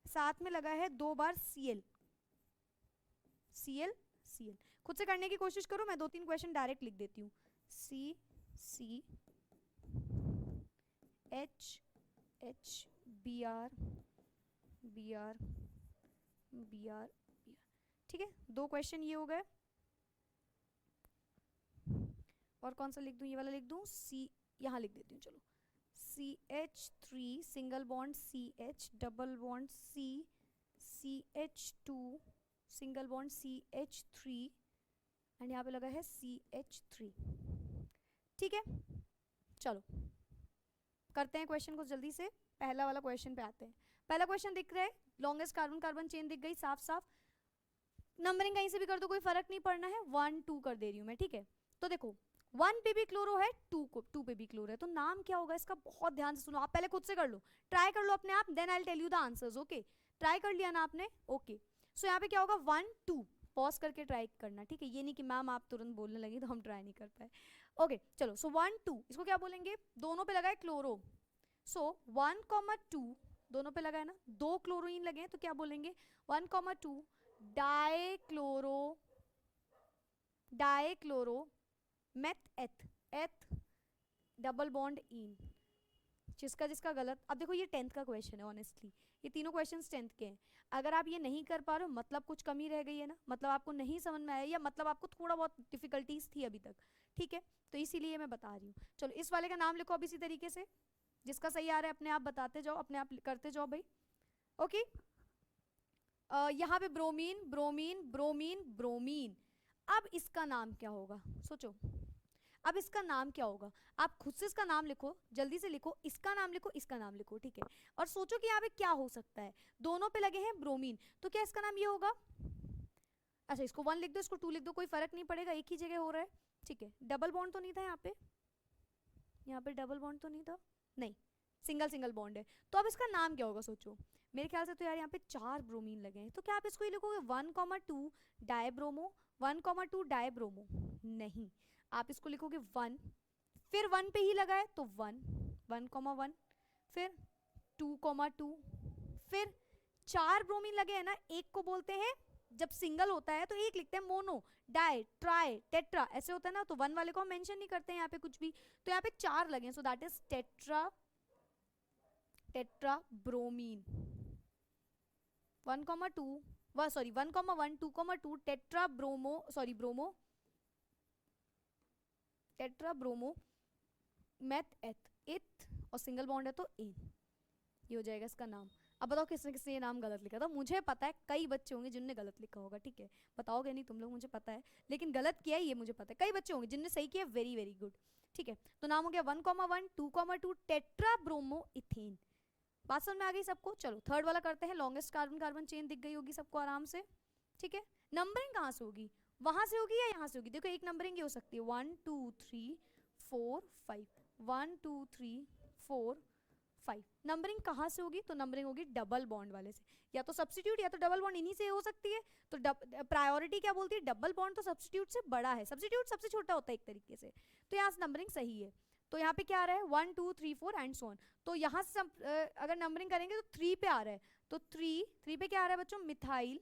साथ में लगा है 2 बार Cl, Cl, Cl। खुद से करने की कोशिश करो, मैं 2-3 क्वेश्चन डायरेक्ट लिख देती हूँ। C C H H Br Br Br, ठीक है। 2 क्वेश्चन ये हो गए। और कौन सा लिख दूँ? ये वाला लिख दूँ, C, यहाँ लिख देती हूँ। चलो CH3 single bond CH, double bond C, CH2 single bond CH3 and यहाँ पे लगा है CH3, ठीक है। चलो करते हैं क्वेश्चन को जल्दी से, पहला वाला क्वेश्चन पे आते हैं। पहला क्वेश्चन दिख रहा है, लॉन्गेस्ट कार्बन कार्बन चेन दिख गई साफ साफ, नंबरिंग कहीं से भी कर दो, कोई फर्क नहीं पड़ना है, 1-2 कर दे रही हूँ मैं, ठीक है। तो देखो 1 पे भी क्लोरो है, 2 पे भी क्लोरो है, तो नाम क्या होगा इसका? बहुत ध्यान से सुनो, आप पहले खुद से कर लो, ट्राई कर लो अपने आप, then I will tell you the answers, okay. Try कर लिया ना आपने, ओके। सो यहाँ पे क्या होगा 1-2, पॉज करके ट्राई करना, ठीक है। ये नहीं कि मैम आप तुरंत बोलने लगी तो हम ट्राई नहीं कर पाए, ओके। चलो सो 1-2 इसको क्या बोलेंगे? दोनों पे लगा है क्लोरो, सो 1,2 दोनों पे लगा है ना, 2 क्लोरीन लगे हैं, तो क्या बोलेंगे? 1,2 डाइक्लोरो, डाइक्लोरो मेथ एथ, एथ डबल बॉन्ड इन, जिसका जिसका गलत। अब देखो ये 10th का क्वेश्चन है, ऑनेस्टली ये तीनों क्वेश्चंस 10th के हैं। अगर आप ये नहीं कर पा रहे हो मतलब कुछ कमी रह गई है ना, मतलब आपको नहीं समझ में आया, या मतलब आपको थोड़ा बहुत डिफिकल्टीज थी अभी तक, ठीक है। तो इसीलिए मैं बता रही हूँ। चलो इस वाले का नाम लिखो अब इसी तरीके से, जिसका सही आ रहा है अपने आप बताते जाओ, अपने आप करते जाओ भाई, ओके। यहाँ पे ब्रोमीन ब्रोमीन ब्रोमीन ब्रोमीन, अब इसका नाम क्या होगा सोचो, अब इसका नाम क्या होगा? आप खुद से इसका नाम लिखो, जल्दी से लिखो, इसका नाम लिखो, इसका नाम लिखो, ठीक है। और सोचो कि यहाँ पे क्या हो सकता है, दोनों पे लगे हैं ब्रोमीन, तो क्या इसका नाम ये होगा? अच्छा इसको 1 लिख दो, इसको 2 लिख दो, कोई फर्क नहीं पड़ेगा, एक ही जगह हो रहा है, ठीक है। डबल बॉन्ड तो नहीं था यहाँ पे, यहाँ पे डबल बॉन्ड तो नहीं था, नहीं, सिंगल सिंगल बॉन्ड है। तो अब इसका नाम क्या होगा सोचो, मेरे ख्याल से तो यार यहाँ पे 4 ब्रोमीन लगे हैं, तो क्या आप इसको ही लिखोगे 1,2 डायब्रोमो, 1,2 डायब्रोमो? नहीं, आप इसको लिखोगे 1, फिर 1 पे ही लगा है तो 1, 1,1, फिर 2,2, फिर 4 ब्रोमीन लगे हैं ना, एक को बोलते हैं, जब सिंगल होता है तो एक लिखते हैं मोनो, डाई, ट्राई, टेट्रा, ऐसे होता है ना, तो 1 वाले को हम मेंशन नहीं करते हैं यहाँ पे कुछ भी, तो यहाँ पे 4 लगे हैं, so that is tetra, tetra bromine. 1,2 sorry 1,1 2,2 tetra bromo, sorry bromo, tetra bromo meth eth, eth और सिंगल बॉन्ड है तो एन, ये हो जाएगा इसका नाम। अब बताओ किसने किसने ये नाम गलत लिखा था? मुझे पता है कई बच्चे होंगे जिनने गलत लिखा होगा, ठीक है, बताओगे नहीं तुम लोग, मुझे पता है, लेकिन गलत किया है ये मुझे पता है, कई बच्चे होंगे जिनने सही किया, वेरी वेरी गुड, ठीक है। तो नाम हो गया 1,1 2,2 टेट्रा ब्रोमो इथेन। बात समझ में आ गई सबको? चलो थर्ड वाला करते हैं, लॉन्गेस्ट कार्बन कार्बन चेन दिख गई होगी सबको आराम से, ठीक है। नंबरिंग कहाँ से होगी, वहां से होगी या यहाँ से होगी? देखो एक नंबरिंग ये हो सकती है 1 2 3 4 5, 1 2 3 4 5, नंबरिंग कहाँ से होगी? तो नंबरिंग होगी डबल बॉन्ड वाले से, या तो सब्स्टिट्यूट या तो डबल बॉन्ड, इन्हीं से हो सकती है। तो प्रायोरिटी क्या बोलती है? डबल बॉन्ड तो सब्स्टिट्यूट से बड़ा है, सब्स्टिट्यूट सबसे छोटा होता है एक तरीके से, तो यहाँ से नंबरिंग सही है। तो यहाँ पे क्या आ रहा है 1 2 3 4 एंड सो ऑन, तो यहाँ से अगर नंबरिंग करेंगे तो 3 पे आ रहा है, तो 3 पे क्या आ रहा है बच्चों? मिथाइल,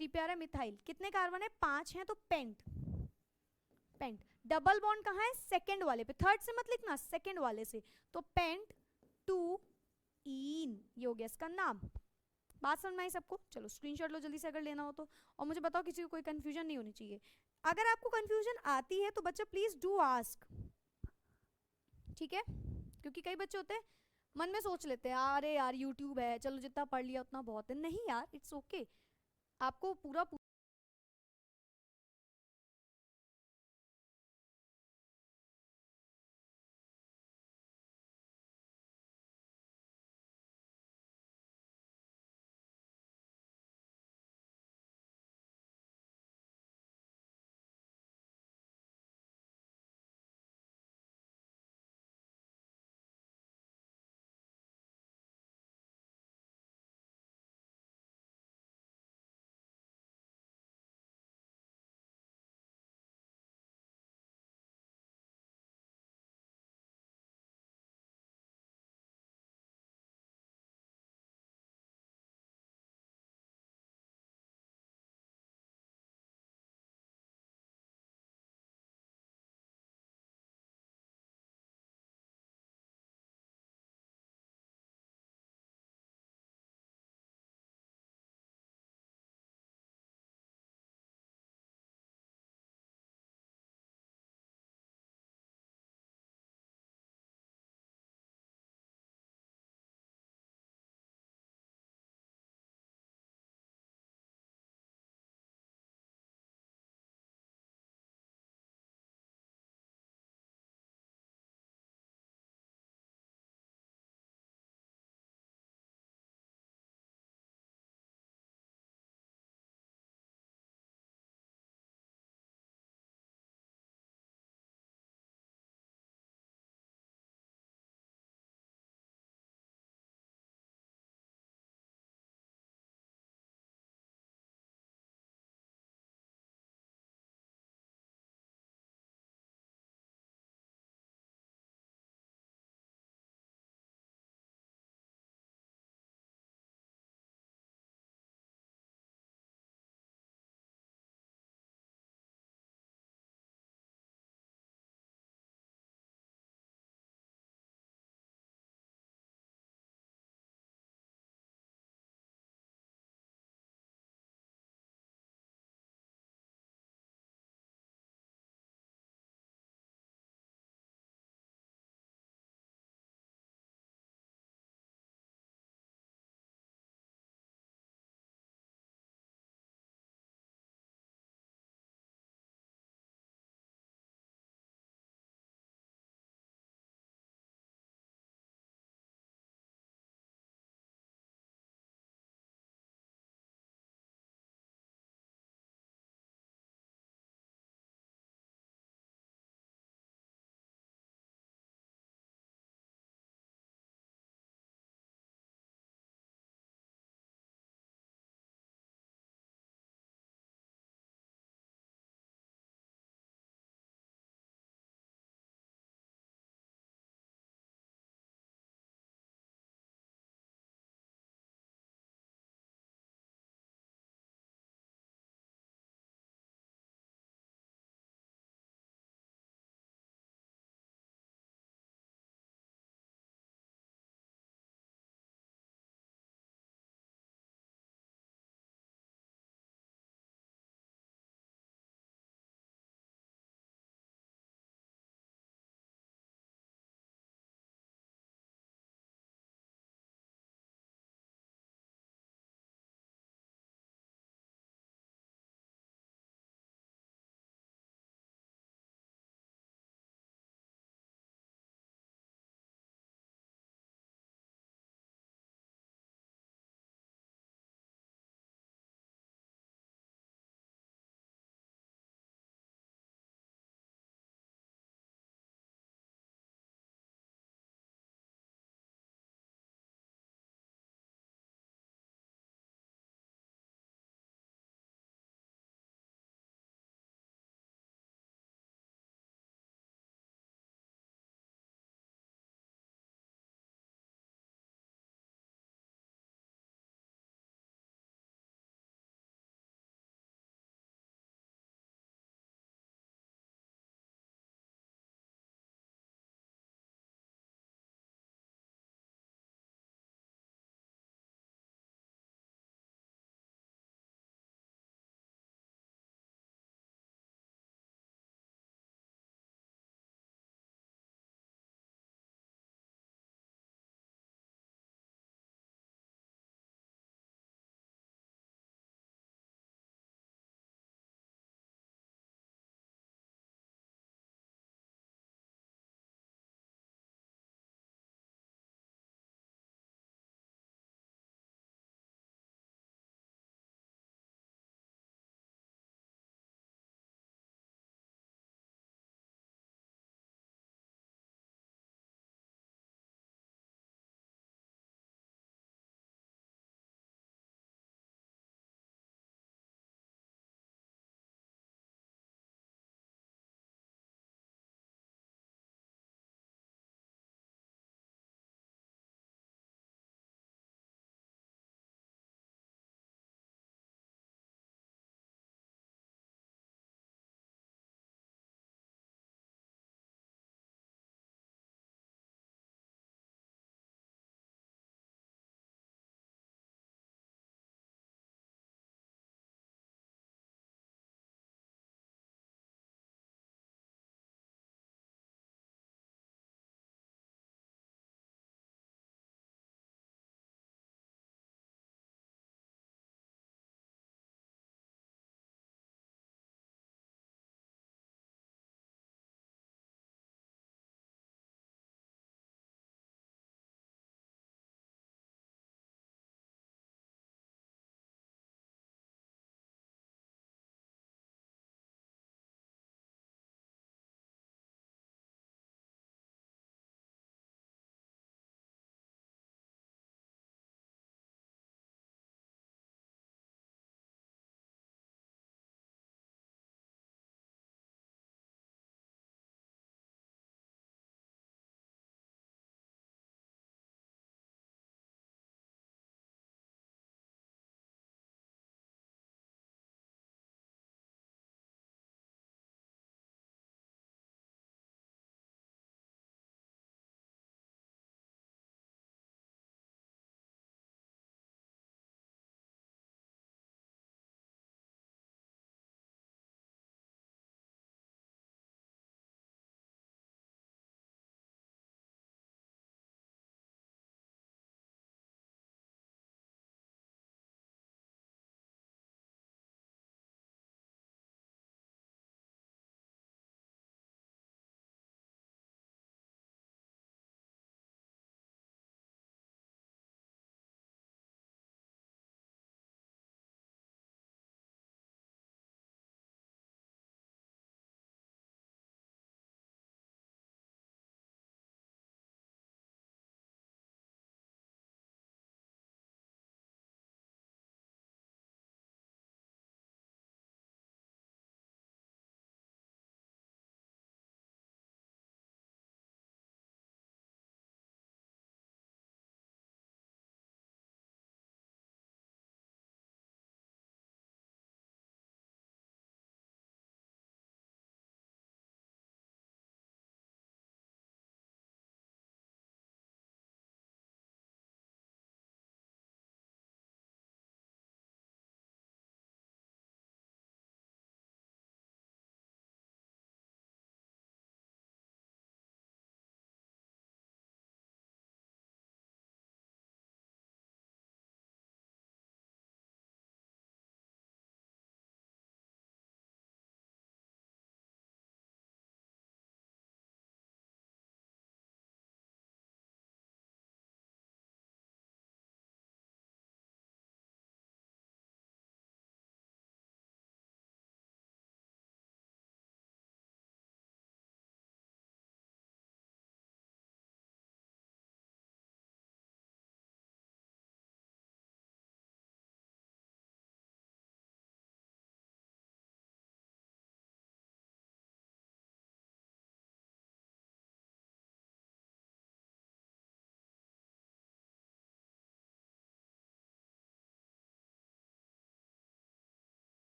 3 पे आ रहा है मिथाइल। कितने कार्बन है? 5 हैं, तो पेंट, पेंट। डबल बॉन्ड कहाँ है? सेकंड वाले पे, थर्ड से मत लिखना, सेकंड वाले से, तो पेंट 2 ईन, ये हो गया इसका नाम, बात समझ में आई सबको? चलो स्क्रीनशॉट लो जल्दी से अगर लेना हो तो, और मुझे बताओ किसी को कोई कंफ्यूजन नहीं होनी चाहिए। अगर आपको कंफ्यूजन आती है तो बच्चा प्लीज डू आस्क, ठीक है? क्योंकि कई बच्चे होते हैं मन में सोच लेते हैं अरे यार यूट्यूब है, चलो जितना पढ़ लिया उतना बहुत है। नहीं यार, इट्स ओके, आपको पूरा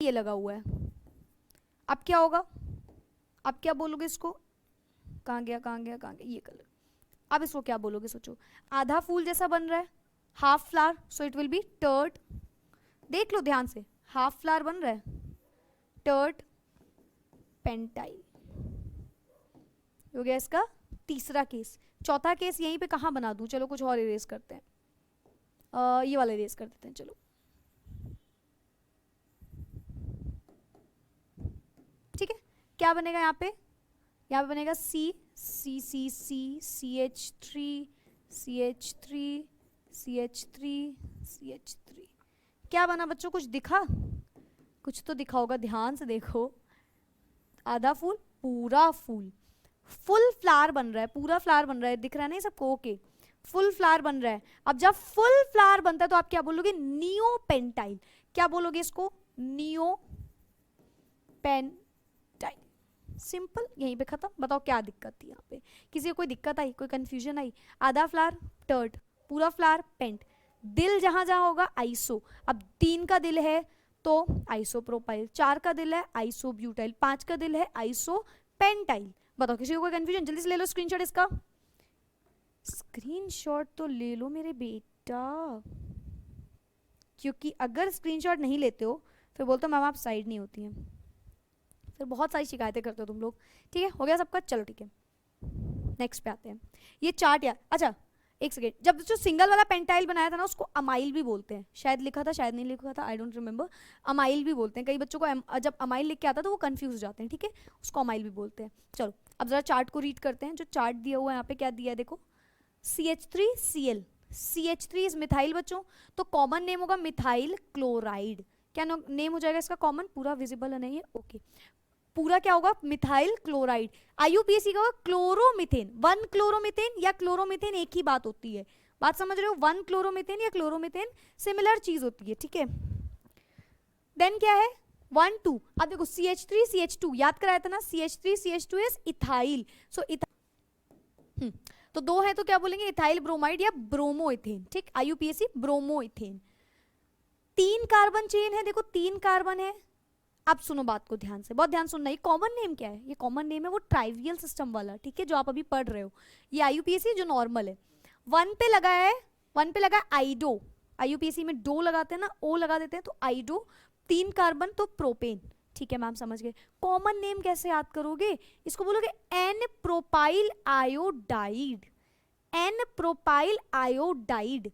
ये लगा हुआ है, अब क्या होगा, अब क्या बोलोगे इसको, कहाँ गया कहाँ गया कहाँ गया, ये कलर, अब इसको क्या बोलोगे सोचो, आधा फूल जैसा बन रहा है, half flower, so it will be tert, देख लो ध्यान से, हाफ फ्लावर बन रहा है, टर्ट पेंटाइल हो गया इसका तीसरा केस। चौथा केस यहीं पे कहाँ बना दूं, चलो कुछ और इरेज करते हैं, ये वाला इरेज कर देते हैं, चलो ठीक है। क्या बनेगा यहाँ पे बनेगा C C C C C H three C H three C H three C H three. क्या बना बच्चों, कुछ दिखा, कुछ तो दिखा होगा, ध्यान से देखो, आधा फूल पूरा फूल, फुल फ्लावर बन रहा है, पूरा फ्लावर बन रहा है, दिख रहा है ना सबको, ओके फुल फ्लावर बन रहा है। अब जब फुल फ्लावर बनता है तो आप क्या बोलोगे, नियो पेंटाइल, क्या बोलोगे इसको, नियो पेंटाइल, सिंपल, यहीं पे खत्म। बताओ क्या दिक्कत थी यहाँ पे, किसी को कोई दिक्कत आई, कोई कंफ्यूजन आई, आधा फ्लावर टर्ट, पूरा फ्लावर पेंट, दिल जहां जहां होगा आइसो, अब 3 का दिल है तो आइसोप्रोपाइल, 4 का दिल है आइसोब्यूटाइल, 5 का दिल है आइसोपेंटाइल। बताओ किसी को कोई कंफ्यूजन, जल्दी से ले लो स्क्रीनशॉट इसका, स्क्रीनशॉट तो ले लो मेरे बेटा, क्योंकि अगर स्क्रीनशॉट नहीं लेते हो फिर बोलते हो मैम आप साइड नहीं होती हैं, फिर बहुत सारी शिकायतें करते हो तुम लोग। ठीक है, हो गया सबका, चलो ठीक है नेक्स्ट पे आते हैं। ये चार्ट यार, अच्छा एक सेकेंड, जब जो सिंगल वाला पेंटाइल बनाया था ना उसको अमाइल भी बोलते हैं, शायद लिखा था शायद नहीं लिखा था, आई डोंट रिमेंबर, अमाइल भी बोलते हैं, कई बच्चों को जब अमाइल लिख के आता है तो वो कंफ्यूज हो जाते हैं, ठीक है, उसको अमाइल भी बोलते हैं। चलो अब जरा चार्ट को रीड करते हैं, जो चार्ट दिया हुआ है यहाँ पे क्या दिया है देखो, CH3Cl, CH3 इज मिथाइल बच्चों, तो कॉमन नेम होगा मिथाइल क्लोराइड, क्या नेम हो जाएगा इसका कॉमन, पूरा विजिबल है नहीं है, ओके, पूरा क्या होगा मिथाइल क्लोराइड। IUPAC का होगा क्लोरोमीथेन, 1 क्लोरोमीथेन या क्लोरोमीथेन एक ही बात होती है, बात समझ रहे हो, 1 क्लोरोमीथेन या क्लोरोमीथेन सिमिलर चीज होती है, ठीक है। देन क्या है 1 2, अब देखो CH3 CH2 याद कराया था ना, CH3 CH2 इज इथाइल, सो तो 2 है तो क्या बोलेंगे इथाइल ब्रोमाइड या ब्रोमोइथेन, ठीक, IUPAC ब्रोमोइथेन। 3 कार्बन चेन है, देखो 3 कार्बन है। अब सुनो बात को ध्यान से, बहुत ध्यान सुनना, ये कॉमन नेम क्या है, ये कॉमन नेम है वो ट्राइवियल सिस्टम वाला, ठीक है, जो आप अभी पढ़ रहे हो, ये IUPAC जो नॉर्मल है। 1 पे लगा है, 1 पे लगा है आइडो, IUPAC में डो लगाते हैं ना, O लगा देते हैं, तो आइडो, 3 कार्बन तो प्रोपेन, ठीक है मैम समझ गए। कॉमन नेम कैसे याद करोगे, इसको बोलोगे n propyl iodide, n propyl iodide,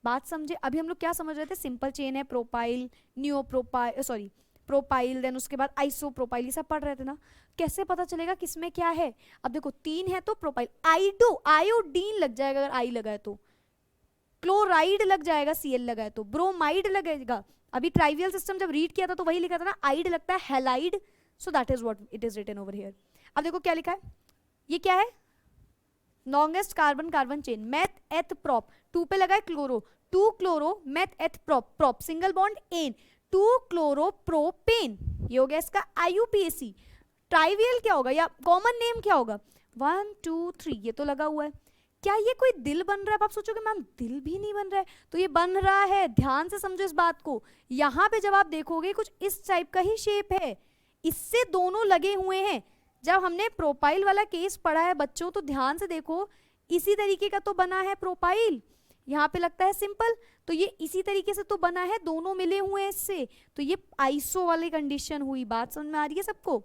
बात समझे। अभी हम लोग क्या समझ रहे थे, सिंपल चेन है, propyl, neo propyl, sorry propyl, then उसके बाद आइसोप्रोपाइल, ये सब पढ़ रहे थे ना, कैसे पता चलेगा किसमें क्या है। अब देखो 3 है तो प्रोपाइल, आइडो आयोडीन लग जाएगा अगर आई लगा है तो, क्लोराइड लग जाएगा Cl लगा है तो, ब्रोमाइड लगेगा। अभी ट्राइवियल सिस्टम जब रीड किया था तो वही लिखा था ना, आइड लगता है halide, so that is what it is written over here. अब देखो क्या लिखा है, ये क्या है, longest carbon carbon chain, meth eth prop, 2 पे लगा है chloro, 2 chloro meth eth prop, prop single bond ane, 2 chloropropane, ये हो गया इसका IUPAC। ट्राइवियल क्या होगा या कॉमन नेम क्या होगा, 1 2 3, ये तो लगा हुआ है। क्या ये कोई दिल बन रहा है, आप सोचोगे मैम दिल भी नहीं बन रहा है, तो ये बन रहा है, ध्यान से समझो इस बात को। यहाँ पे जब आप देखोगे कुछ इस टाइप का ही शेप है, इससे दोनों लगे हुए हैं। जब हमने प्रोपाइल वाला केस पढ़ा है बच्चों, तो ध्यान से देखो इसी तरीके का तो बना है प्रोपाइल, यहाँ पे लगता है सिंपल, तो ये इसी तरीके से तो बना है, दोनों मिले हुए हैं इससे, तो ये आइसो वाली कंडीशन हुई। बात समझ में आ रही है सबको,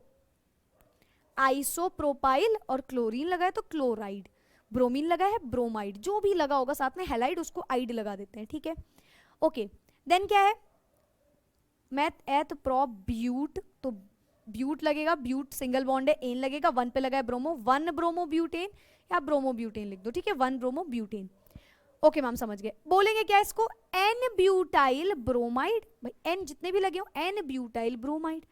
आइसो प्रोपाइल और क्लोरीन लगा है तो क्लोराइड, ब्रोमीन लगा है ब्रोमाइड, जो भी लगा होगा साथ में हैलाइड उसको आइड लगा देते हैं, ठीक है ओके। देन क्या है मैथ एथ प्रोप ब्यूट, तो ब्यूट लगेगा, ब्यूट सिंगल बॉन्ड है, एन लगेगा, 1 पे लगा है ब्रोमो, 1 ब्रोमो ब्यूटेन या ब्रोमो ब्यूटेन लिख दो, ठीक है 1 ब्रोमो ब्यूटेन, ओके मैम समझ गए। बोलेंगे क्या इसको, एन ब्यूटाइल ब्रोमाइड, भाई एन जितने भी लगे हो, एन ब्यूटाइल ब्रोमाइड।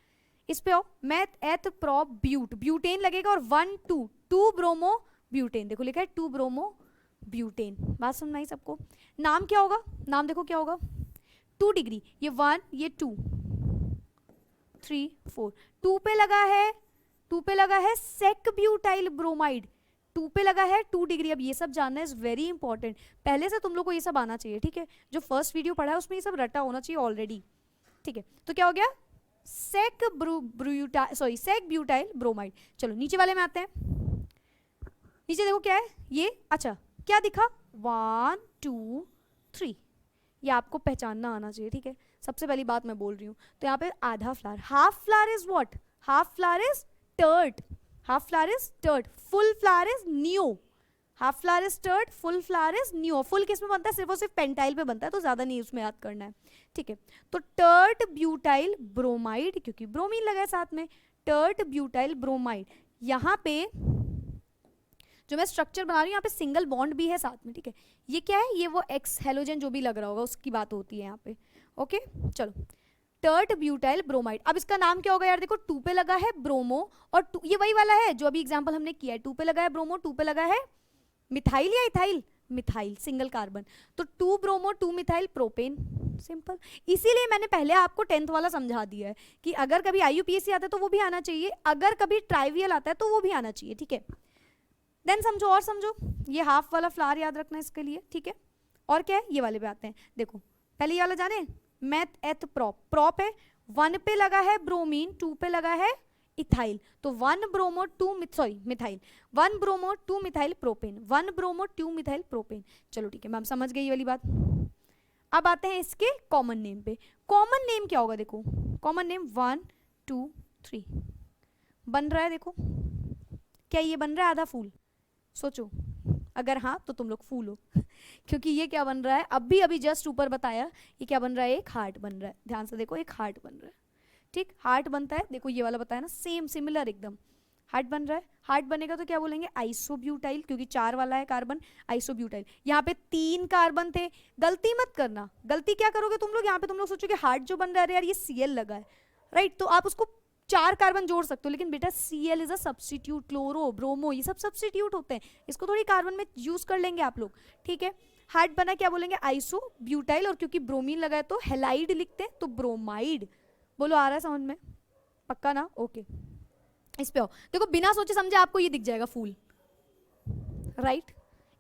इस पे आओ, मैथ एथ प्रोप ब्यूट, ब्यूटेन लगेगा और 1 2 2 ब्रोमो ब्यूटेन, देखो लिखा है 2 ब्रोमो ब्यूटेन, बात समझ आई सबको। नाम क्या होगा, नाम देखो क्या होगा, 2 डिग्री, ये 1 ये 2 3 4, 2 पे लगा है, 2 पे लगा है सेक ब्यूटाइल ब्रोमाइड, 2 पे लगा है 2 डिग्री। अब ये सब जानना इज वेरी इंपॉर्टेंट, पहले से तुम लोग को ये सब आना चाहिए, ठीक है, जो फर्स्ट वीडियो पढ़ा है उसमें ये सब रटा होना चाहिए ऑलरेडी, ठीक है। तो क्या हो गया सेक ब्यूटाइल ब्रोमाइड। चलो नीचे वाले में आते हैं। नीचे देखो क्या है ये, अच्छा क्या दिखा, 1 2 3, ये आपको पहचानना आना चाहिए, ठीक है। सबसे पहली बात मैं बोल रही हूँ, तो यहाँ पे आधा flower, half flower is what, half flower is tert, half flower is tert, full flower is neo, half flower is tert, full flower is neo. Full किस में बनता है, सिर्फ और सिर्फ पेंटाइल पे बनता है, तो ज्यादा नहीं उसमें याद करना है, ठीक है। तो टर्ट ब्यूटाइल ब्रोमाइड, क्योंकि ब्रोमीन लगा है साथ में, टर्ट ब्यूटाइल ब्रोमाइड। यहाँ पे जो मैं स्ट्रक्चर बना रही हूँ, यहाँ पे सिंगल बॉन्ड भी है साथ में, ठीक है। ये क्या है, ये वो एक्स हेलोजन जो भी लग रहा होगा उसकी बात होती है यहाँ पे, ओके। चलो टर्ट ब्यूटाइल ब्रोमाइड, अब इसका नाम क्या होगा यार, देखो 2 पे लगा है ब्रोमो, और ये वही वाला है जो अभी एग्जाम्पल हमने किया है, 2 पे लगा है ब्रोमो, 2 पे लगा है मिथाइल या इथाइल, मिथाइल सिंगल कार्बन, तो 2 ब्रोमो 2 मिथाइल प्रोपेन, सिंपल। इसीलिए मैंने पहले आपको 10th वाला समझा दिया है कि अगर कभी IUPAC आता है तो वो भी आना चाहिए, अगर कभी ट्राइवियल आता है तो वो भी आना चाहिए, ठीक है। देन समझो, और समझो, ये हाफ वाला फ्लावर याद रखना इसके लिए, ठीक है। और क्या है, ये वाले पे आते हैं, देखो पहले ये वाला जाने, मैथ एथ प्रोप, प्रोप है, 1 पे लगा है ब्रोमीन, 2 पे लगा है इथाइल, तो 1 bromo 2 methyl, 1 bromo 2 methyl propane, 1 bromo 2 methyl propane. चलो ठीक है मैम, समझ गई ये वाली बात। अब आते हैं इसके कॉमन नेम पे। कॉमन नेम क्या होगा, देखो कॉमन नेम 1 2 3 बन रहा है, देखो क्या ये बन रहा है आधा फूल, सोचो, अगर हाँ तो तुम लोग फूल हो क्योंकि ये क्या बन रहा है, अभी जस्ट ऊपर बताया, ये क्या बन रहा है, एक हार्ट बन रहा है, ध्यान से देखो, एक हार्ट बन रहा है, ठीक, हार्ट बनता है, देखो ये वाला बताया ना, सेम सिमिलर एकदम, हार्ट बन रहा है। हार्ट बनेगा तो क्या बोलेंगे, आइसोब्यूटाइल, क्योंकि 4 वाला है कार्बन, आइसोब्यूटाइल। यहाँ पे 3 कार्बन थे, गलती मत करना, गलती क्या करोगे तुम लोग, यहाँ पे तुम लोग सोचोगे हार्ट जो बन रहा है यार ये Cl लगा है, राइट, तो आप उसको 4 कार्बन जोड़ सकते हो, लेकिन बेटा Cl is a substitute, chloro bromo ये सब सब्स्टिट्यूट होते हैं, इसको थोड़ी कार्बन में यूज कर लेंगे आप लोग, ठीक है। हार्ट बना, क्या बोलेंगे, आइसोब्यूटाइल, और क्योंकि ब्रोमीन लगा है तो हेलाइड लिखते हैं, तो ब्रोमाइड। बोलो आ रहा है समझ में, पक्का ना, ओके। इस पे आओ, देखो बिना सोचे समझे आपको ये दिख जाएगा फूल, राइट,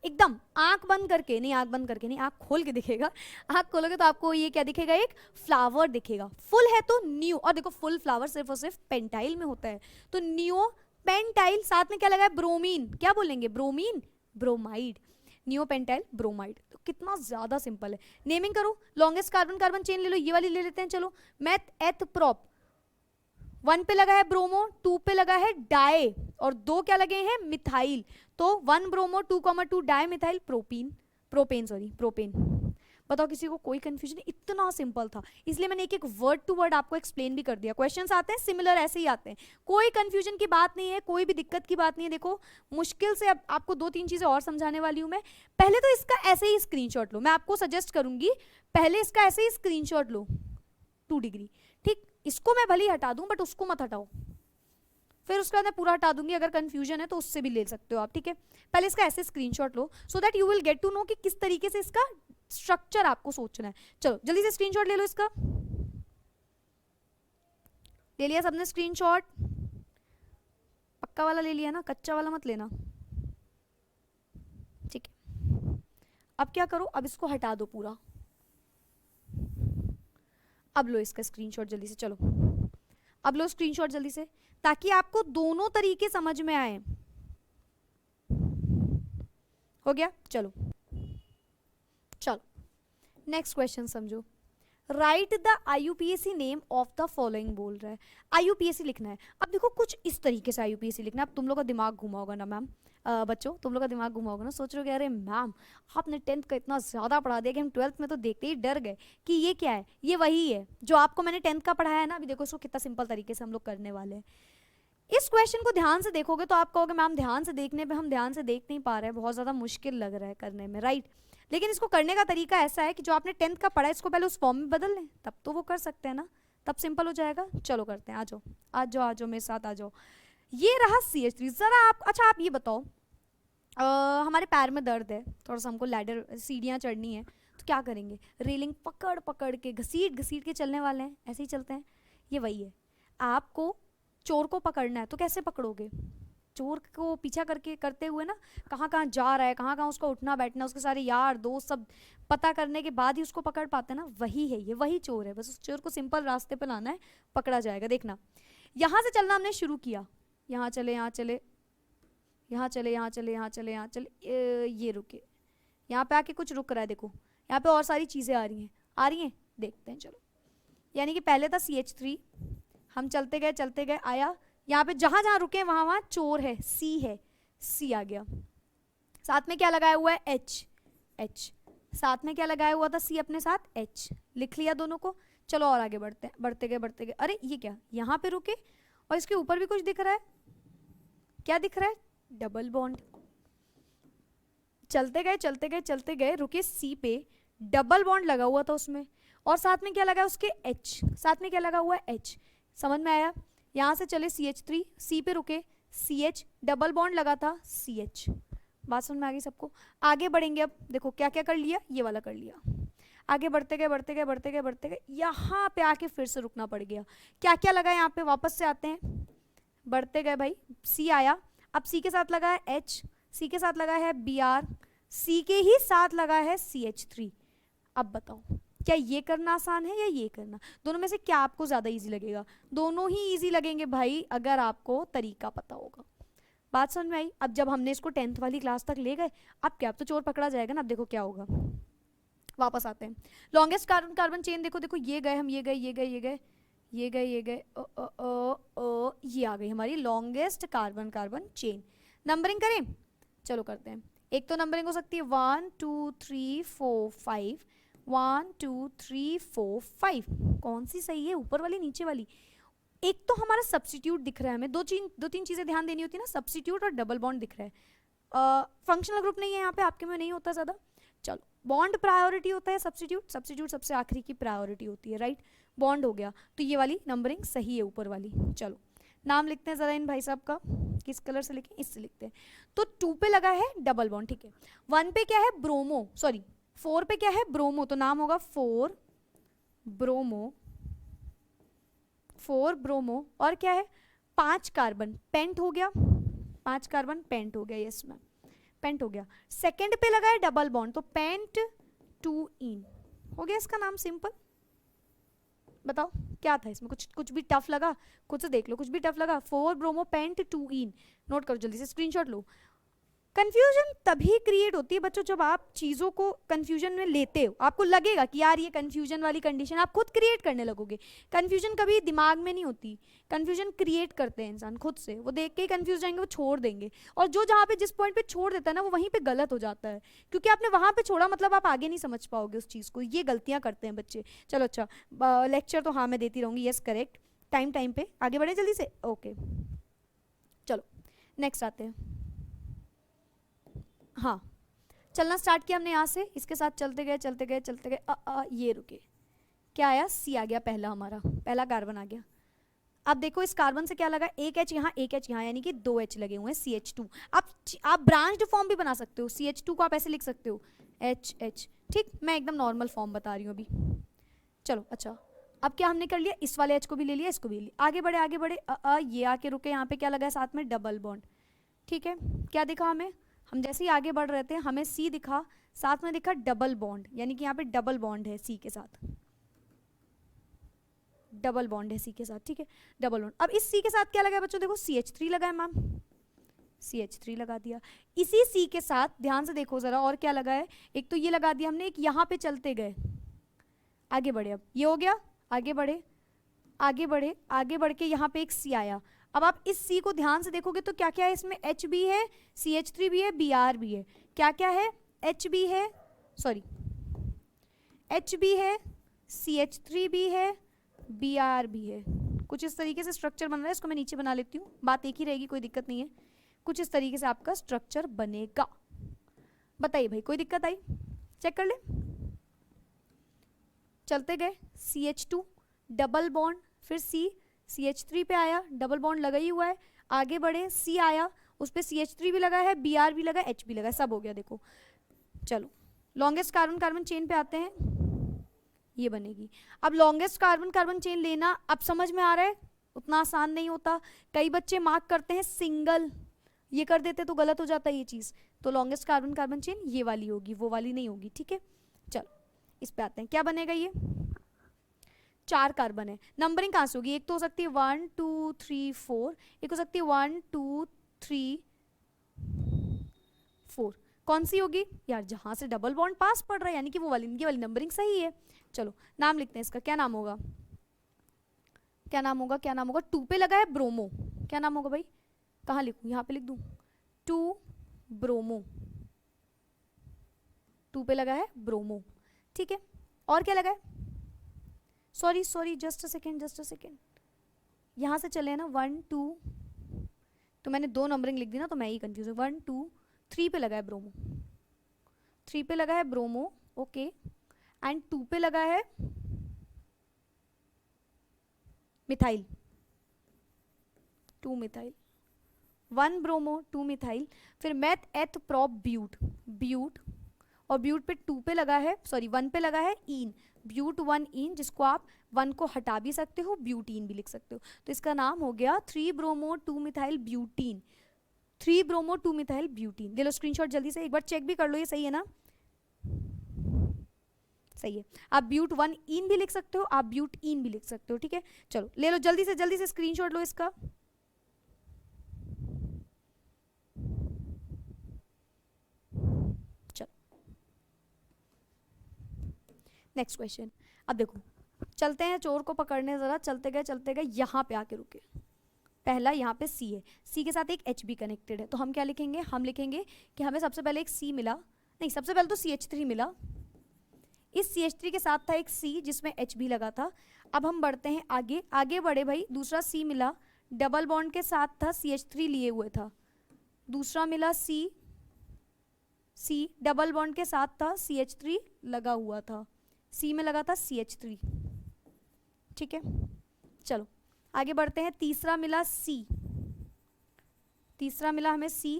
एकदम आंख बंद करके नहीं, आंख बंद करके नहीं, आंख खोल के दिखेगा, आंख खोलोगे तो आपको ये क्या दिखेगा, एक फ्लावर दिखेगा। फुल है तो न्यू, और देखो फुल फ्लावर सिर्फ और सिर्फ पेंटाइल में होता है, तो न्यू पेंटाइल, साथ में क्या लगा है, ब्रोमीन, क्या बोलेंगे, bromine bromide, new pentyl bromide. तो कितना ज्यादा सिंपल है, नेमिंग करो, लॉन्गेस्ट कार्बन कार्बन चेन ले लो, ये वाली ले लेते हैं, चलो मैथ एथ प्रोप, 1 पे लगा है ब्रोमो, 2 पे लगा है डाई, और 2 क्या लगे हैं, मिथाइल, तो 1 bromo 2,2 di methyl propene, propane. बताओ किसी को कोई कंफ्यूजन, इतना सिंपल था, इसलिए मैंने एक एक वर्ड टू वर्ड आपको एक्सप्लेन भी कर दिया। क्वेश्चंस आते हैं सिमिलर ऐसे ही आते हैं, कोई कंफ्यूजन की बात नहीं है, कोई भी दिक्कत की बात नहीं है। देखो मुश्किल से अब आपको 2-3 चीजें और समझाने वाली हूं मैं, पहले तो इसका ऐसे ही स्क्रीनशॉट लो, मैं आपको सजेस्ट करूंगी पहले इसका ऐसे ही स्क्रीनशॉट लो 2 डिग्री, ठीक, इसको मैं भले ही हटा दूं बट उसको मत हटाओ, फिर उसके बाद मैं पूरा हटा दूंगी, अगर कंफ्यूजन है तो उससे भी ले सकते हो आप, ठीक है। पहले इसका ऐसे स्क्रीनशॉट लो so that you will get to know कि किस तरीके से इसका स्ट्रक्चर आपको सोचना है। चलो जल्दी से स्क्रीनशॉट ले लो इसका, ले लिया सबने स्क्रीनशॉट, पक्का वाला ले लिया ना, कच्चा वाला मत लेना, ठीक है। अब क्या करो, अब इसको हटा दो पूरा, अब लो इसका स्क्रीनशॉट जल्दी से, चलो अब लो स्क्रीनशॉट जल्दी से, ताकि आपको दोनों तरीके समझ में आए। हो गया, चलो नेक्स्ट क्वेश्चन समझो। Right the IUPAC name of the following बोल रहा है, IUPAC लिखना है। अब देखो कुछ इस तरीके से IUPAC लिखना है। अब तुम लोग का दिमाग घुमा होगा ना मैम, बच्चों तुम लोग का दिमाग घुमा होगा ना, सोच रहे हो कि अरे मैम आपने 10th का इतना ज़्यादा पढ़ा दिया कि हम 12th में तो देखते ही डर गए कि ये क्या है, ये वही है जो आपको मैंने 10th का पढ़ाया है ना। अभी देखो इसको कितना सिंपल तरीके से हम लोग करने वाले हैं। इस क्वेश्चन को ध्यान से देखोगे तो आप कहोगे मैम ध्यान से देखने पे हम ध्यान से देख नहीं पा रहे हैं, बहुत ज़्यादा मुश्किल लग रहा है करने में, राइट। लेकिन इसको करने का तरीका ऐसा है कि जो आपने 10th का पढ़ा है इसको पहले उस फॉर्म में बदल लें, तब तो वो कर सकते हैं ना, तब सिंपल हो जाएगा। चलो करते हैं, आ जाओ मेरे साथ आ जाओ। ये रहा CH3। ज़रा आप, अच्छा आप ये बताओ, हमारे पैर में दर्द है, थोड़ा सा हमको लैडर सीढ़ियाँ चढ़नी है, तो क्या करेंगे, रेलिंग पकड़ पकड़ के घसीट के चलने वाले हैं, ऐसे ही चलते हैं। ये वही है, आपको चोर को पकड़ना है तो कैसे पकड़ोगे, चोर को पीछा करके करते हुए ना कहाँ कहाँ जा रहा है, कहाँ कहाँ उसका उठना बैठना, उसके सारे यार दोस्त सब पता करने के बाद ही उसको पकड़ पाते हैं ना, वही है ये, वही चोर है। बस उस चोर को सिंपल रास्ते पे लाना है, पकड़ा जाएगा। देखना यहाँ से चलना हमने शुरू किया, यहाँ चले यहाँ चले यहाँ चले यहाँ चले यहाँ चले यहाँ चले, ये रुके, यहाँ पे आके कुछ रुक रहा है, देखो यहाँ पे और सारी चीज़ें आ रही हैं, देखते हैं चलो। यानी कि पहले था CH3, हम चलते गए आया, यहाँ पे जहाँ जहाँ रुके वहाँ वहाँ चोर है, C है, C आ गया। साथ में क्या लगाया हुआ है, H, साथ में क्या लगाया हुआ था, C अपने साथ H, लिख लिया दोनों को। चलो और आगे बढ़ते गए। अरे ये क्या, यहाँ पे रुके और इसके ऊपर भी कुछ दिख रहा है, क्या दिख रहा है, डबल बॉन्ड। चलते गए रुके C पे, डबल बॉन्ड लगा हुआ था उसमें, और साथ में क्या लगा है उसके, H, साथ में क्या लगा हुआ है, H। समझ में आया? यहाँ से चले CH3, C पे रुके CH, डबल बॉन्ड लगा था CH। बात समझ में आ गई सबको? आगे बढ़ेंगे, अब देखो क्या क्या कर लिया, ये वाला कर लिया। आगे बढ़ते गए, यहाँ पे आके फिर से रुकना पड़ गया। क्या क्या लगा यहाँ पे, वापस से आते हैं, बढ़ते गए भाई, C आया, अब C के साथ लगा है H, C के साथ लगा है Br, C के ही साथ लगा है CH3। अब बताओ क्या ये करना आसान है या ये करना, दोनों में से क्या आपको ज्यादा इजी लगेगा? दोनों ही इजी लगेंगे भाई, अगर आपको तरीका पता होगा। बात समझ में आई? अब जब हमने इसको 10th वाली क्लास तक ले गए, अब क्या, अब तो चोर पकड़ा जाएगा ना। अब देखो क्या होगा, वापस आते हैं। लॉन्गेस्ट कार्बन चेन देखो, ये गए हम, ये गए, ये आ गई हमारी लॉन्गेस्ट कार्बन चेन। नंबरिंग करें, चलो करते हैं। एक तो नंबरिंग हो सकती है 1 2 3 4 5, 1 2 3 4 5। कौन सी सही है, ऊपर वाली नीचे वाली? एक तो हमारा सब्स्टिट्यूट दिख रहा है हमें, दो तीन चीजें ध्यान देनी होती है ना, सब्स्टिट्यूट और डबल बॉन्ड दिख रहा है। फंक्शनल ग्रुप नहीं है यहाँ पे, आपके में नहीं होता ज्यादा। चलो, बॉन्ड प्रायोरिटी होता है, सब्स्टिट्यूट सबसे आखिरी की प्रायोरिटी होती है, राइट। बॉन्ड हो गया, तो ये वाली नंबरिंग सही है, ऊपर वाली। चलो नाम लिखते हैं जरा इन भाई साहब का, किस कलर से लिखें, इससे लिखते हैं। तो 2 पे लगा है डबल बॉन्ड, ठीक है। 1 पे क्या है, ब्रोमो, सॉरी 4 पे क्या है, ब्रोमो, तो नाम होगा 4 ब्रोमो। और क्या है, 5 कार्बन पेंट हो गया, 5 कार्बन पेंट हो गया, यस मैम, पेंट हो गया। सेकंड पे लगा है डबल बॉन्ड, तो पेंट 2 इन हो गया इसका नाम, सिंपल। बताओ क्या था इसमें, कुछ भी टफ लगा, खुद से देख लो, कुछ भी टफ लगा। 4 ब्रोमो पेंट 2 इन, नोट करो जल्दी से, स्क्रीनशॉट लो। कंफ्यूजन तभी क्रिएट होती है बच्चों जब आप चीज़ों को कंफ्यूजन में लेते हो, आपको लगेगा कि यार ये कंफ्यूजन वाली कंडीशन, आप खुद क्रिएट करने लगोगे। कंफ्यूजन कभी दिमाग में नहीं होती, कंफ्यूजन क्रिएट करते हैं इंसान खुद से, वो देख के ही कंफ्यूज जाएंगे, वो छोड़ देंगे। और जो जहाँ पे जिस पॉइंट पे छोड़ देता है ना, वो वहीं पे गलत हो जाता है, क्योंकि आपने वहाँ पे छोड़ा, मतलब आप आगे नहीं समझ पाओगे उस चीज़ को। ये गलतियाँ करते हैं बच्चे। चलो अच्छा, लेक्चर तो हाँ मैं देती रहूँगी, यस करेक्ट, टाइम पे आगे बढ़े जल्दी से, ओके। चलो नेक्स्ट आते हैं। हाँ, चलना स्टार्ट किया हमने यहाँ से, इसके साथ चलते गए, ये रुके, क्या आया, C आ गया, पहला हमारा पहला कार्बन आ गया। अब देखो इस कार्बन से क्या लगा, एक H यहाँ, एक H यहाँ, यानी कि 2 H लगे हुए हैं, CH2। आप ब्रांच्ड फॉर्म भी बना सकते हो, CH2 को आप ऐसे लिख सकते हो HH, ठीक। मैं एकदम नॉर्मल फॉर्म बता रही हूँ अभी। चलो अच्छा, अब क्या हमने कर लिया, इस वाले H को भी ले लिया, इसको भी ले लिया, आगे बढ़े, ये आके रुके, यहाँ पे क्या लगा है साथ में, डबल बॉन्ड, ठीक है। क्या दिखा हमें, हम जैसे ही आगे बढ़ रहे थे हमें C दिखा, साथ में दिखा डबल बॉन्ड, यानी कि यहाँ पे डबल बॉन्ड है C के साथ, डबल बॉन्ड है C के साथ, ठीक है, डबल बॉन्ड। अब इस C के साथ क्या लगा है बच्चों, देखो CH3 लगा है मैम, CH3 लगा दिया। इसी C के साथ ध्यान से देखो जरा, और क्या लगा है, एक तो ये लगा दिया हमने, एक यहाँ पे चलते गए, आगे बढ़े, अब ये हो गया, आगे बढ़ के यहाँ पे एक C आया। अब आप इस C को ध्यान से देखोगे तो क्या क्या है इसमें, H भी है, CH3 भी है, Br भी है, क्या क्या है, H भी है, सॉरी H भी है, CH3 भी है, Br भी है। कुछ इस तरीके से स्ट्रक्चर बन रहा है, इसको मैं नीचे बना लेती हूँ, बात एक ही रहेगी, कोई दिक्कत नहीं है। कुछ इस तरीके से आपका स्ट्रक्चर बनेगा। बताइए भाई, कोई दिक्कत आई, चेक कर ले। चलते गए, CH2 डबल बॉन्ड, फिर CH3 पे आया, डबल बॉन्ड लगा ही हुआ है, आगे बढ़े, C आया, उस पर CH3 भी लगा है, Br भी लगा है, H भी लगा है, सब हो गया देखो। चलो लॉन्गेस्ट कार्बन चेन पे आते हैं, ये बनेगी। अब लॉन्गेस्ट कार्बन चेन लेना अब समझ में आ रहा है, उतना आसान नहीं होता। कई बच्चे मार्क करते हैं सिंगल, ये कर देते तो गलत हो जाता है ये चीज़। तो लॉन्गेस्ट कार्बन कार्बन चेन ये वाली होगी, वो वाली नहीं होगी, ठीक है। चलो इस पे आते हैं, क्या बनेगा ये, 4 कार्बन है, नंबरिंग कहाँ से होगी, एक तो हो सकती है 1 2 3 4, एक हो सकती है 1 2 3 4, कौन सी होगी यार, जहां से डबल बॉन्ड पास पड़ रहा है यानी कि वो वाली, ये वाली नंबरिंग सही है। चलो नाम लिखते हैं इसका, क्या नाम होगा, क्या नाम होगा, क्या नाम होगा, 2 पे लगा है ब्रोमो, क्या नाम होगा भाई, कहाँ लिखूं, यहाँ पे लिख दूं 2 ब्रोमो, 2 पे लगा है ब्रोमो, ठीक है। और क्या लगा है, sorry sorry just a second, just a second, यहाँ से चले ना 1 2, तो मैंने 2 नंबरिंग लिख दी ना, तो मैं ही कंफ्यूज हूँ, 1 2 3 पे लगा है ब्रोमो, 3 पे लगा है ब्रोमो, ओके, एंड 2 पे लगा है मिथाइल, 2 मिथाइल, 1 ब्रोमो 2 मिथाइल, फिर meth eth prop but, but, और ब्यूट पे 2 पे लगा है, सॉरी 1 पे लगा है ईन, ब्यूट 1 ईन, जिसको आप 1 को हटा भी सकते हो, ब्यूटीन भी लिख सकते हो, तो इसका नाम हो गया 3 bromo 2 methyl butene, 3 bromo 2 methyl butene. ले लो स्क्रीनशॉट जल्दी से, एक बार चेक भी कर लो ये सही है ना, सही है। आप ब्यूट 1 ईन भी लिख सकते हो, आप ब्यूट ईन भी लिख सकते हो, ठीक है। चलो ले लो जल्दी से स्क्रीनशॉट लो इसका। चलो नेक्स्ट क्वेश्चन, अब देखो चलते हैं चोर को पकड़ने, जरा चलते गए यहाँ पे आके रुके, पहला यहाँ पे सी है, सी के साथ एक एच बी कनेक्टेड है, तो हम क्या लिखेंगे, हम लिखेंगे कि हमें सबसे पहले एक सी मिला, नहीं सबसे पहले तो CH3 मिला, इस CH3 के साथ था एक C जिसमें H भी लगा था। अब हम बढ़ते हैं आगे, आगे बढ़े भाई, दूसरा C मिला, डबल बॉन्ड के साथ था, CH3 लिए हुए था, दूसरा मिला C डबल बॉन्ड के साथ था, CH3 लगा हुआ था, C में लगा था CH3, ठीक है। चलो आगे बढ़ते हैं, तीसरा मिला C, तीसरा मिला हमें C,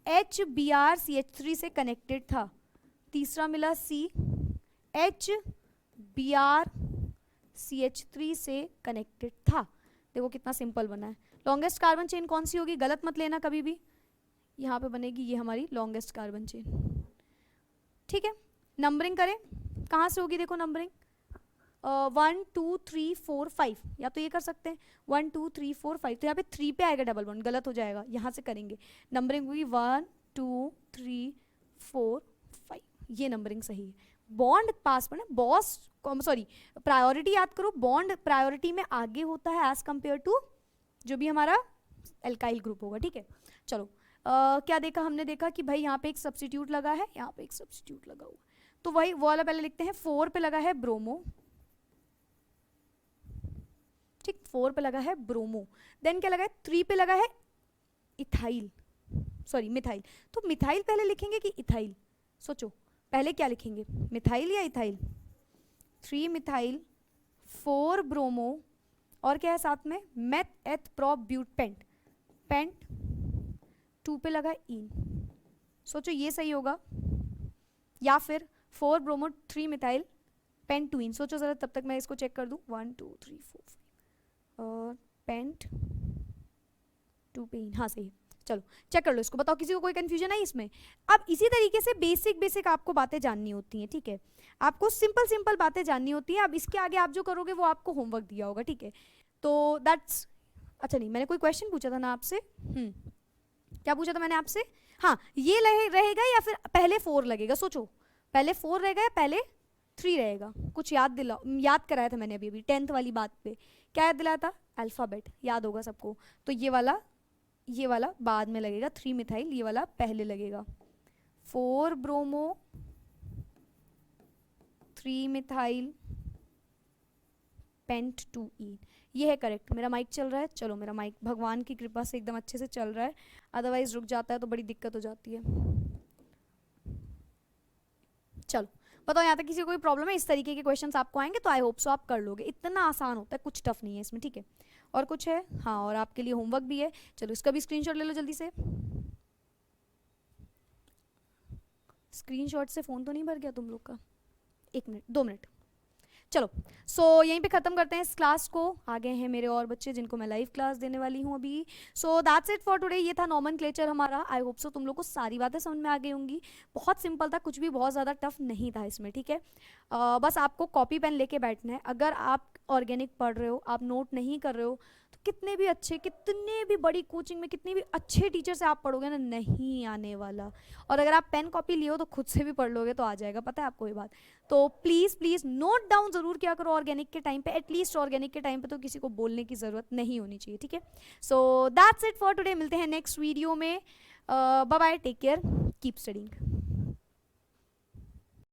HBr CH3 से कनेक्टेड था, तीसरा मिला C, HBr CH3 से कनेक्टेड था। देखो कितना सिंपल बना है। लॉन्गेस्ट कार्बन चेन कौन सी होगी, गलत मत लेना कभी भी, यहाँ पे बनेगी ये हमारी लॉन्गेस्ट कार्बन चेन, ठीक है। नंबरिंग करें, कहाँ से होगी, देखो नंबरिंग 1 2 3 4 5, या तो ये कर सकते हैं 1 2 3 4 5, तो यहाँ पे 3 पे आएगा डबल बॉन्ड, गलत हो जाएगा, यहाँ से करेंगे, नंबरिंग होगी 1 2 3 4 5, ये नंबरिंग सही है। बॉन्ड पास पर ना, बॉस सॉरी प्रायोरिटी याद करो, बॉन्ड प्रायोरिटी में आगे होता है एज कंपेयर टू जो भी हमारा एल्काइल ग्रुप होगा, ठीक है। चलो क्या देखा हमने, देखा कि भाई यहाँ पे एक सब्स्टिट्यूट लगा है, यहाँ पे एक सब्स्टिट्यूट लगा हुआ, तो वही वो वाला पहले लिखते हैं, 4 पे लगा है ब्रोमो, ठीक, 4 पे लगा है ब्रोमो, देन क्या लगा है, 3 पे लगा है इथाइल, सॉरी मिथाइल, तो मिथाइल पहले लिखेंगे कि इथाइल, सोचो पहले क्या लिखेंगे, मिथाइल या इथाइल, 3 मिथाइल 4 ब्रोमो, और क्या है साथ में, meth eth prop but paint, paint 2 पे लगा इन, सोचो ये सही होगा, या फिर 4 ब्रोमो 3 मिथाइल पेंट 2 इन, सोचो जरा, तब तक मैं इसको चेक कर दूं, 1 2 3 4 5 पेंट 2 पे इन, हाँ सही है। चलो चेक कर लो इसको, बताओ किसी को कोई कंफ्यूजन है इसमें। अब इसी तरीके से बेसिक आपको बातें जाननी होती हैं, ठीक है, आपको सिंपल बातें जाननी होती हैं। अब इसके आगे आप जो करोगे वो आपको होमवर्क दिया होगा, ठीक है, तो दैट्स, अच्छा नहीं मैंने कोई क्वेश्चन पूछा था ना आपसे, क्या पूछा था मैंने आपसे, हाँ ये रहेगा या फिर पहले 4 लगेगा, सोचो पहले 4 रहेगा या पहले 3 रहेगा, कुछ याद कराया था मैंने अभी 10th वाली बात पे, क्या याद दिलाया था, अल्फाबेट याद होगा सबको, तो ये वाला बाद में लगेगा, 3 मिथाइल, ये वाला पहले लगेगा, 4 ब्रोमो 3 मिथाइल पेंट 2 ईन, ये है करेक्ट। मेरा माइक चल रहा है, चलो मेरा माइक भगवान की कृपा से एकदम अच्छे से चल रहा है, अदरवाइज रुक जाता है तो बड़ी दिक्कत हो जाती है। चलो बताओ यहाँ तक किसी को कोई प्रॉब्लम है, इस तरीके के क्वेश्चंस आपको आएंगे तो आई होप सो आप कर लोगे, इतना आसान होता है, कुछ टफ नहीं है इसमें, ठीक है। और कुछ है, हाँ और आपके लिए होमवर्क भी है, चलो इसका भी स्क्रीनशॉट ले लो जल्दी से। स्क्रीनशॉट से फ़ोन तो नहीं भर गया तुम लोग का, 1 मिनट 2 मिनट, चलो सो यहीं पे ख़त्म करते हैं इस क्लास को। आगे हैं मेरे और बच्चे जिनको मैं लाइव क्लास देने वाली हूँ अभी। सो दैट्स इट फॉर टुडे। ये था नॉमेनक्लेचर हमारा। आई होप सो तुम लोग को सारी बातें समझ में आ गई होंगी। बहुत सिंपल था, कुछ भी बहुत ज़्यादा टफ नहीं था इसमें, ठीक है। बस आपको कॉपी पेन लेके बैठना है। अगर आप ऑर्गेनिक पढ़ रहे हो, आप नोट नहीं कर रहे हो, तो कितने भी अच्छे, कितने भी बड़ी कोचिंग में कितने भी अच्छे टीचर से आप पढ़ोगे ना, नहीं आने वाला। और अगर आप पेन कॉपी लियो तो खुद से भी पढ़ लोगे तो आ जाएगा, पता है आपको ये बात। तो प्लीज़ प्लीज़ नोट डाउन ज़रूर किया करो ऑर्गेनिक के टाइम पे। एटलीस्ट ऑर्गेनिक के टाइम पे तो किसी को बोलने की ज़रूरत नहीं होनी चाहिए, ठीक है। So that's it for today. मिलते हैं नेक्स्ट वीडियो में। Bye bye, take care, keep studying.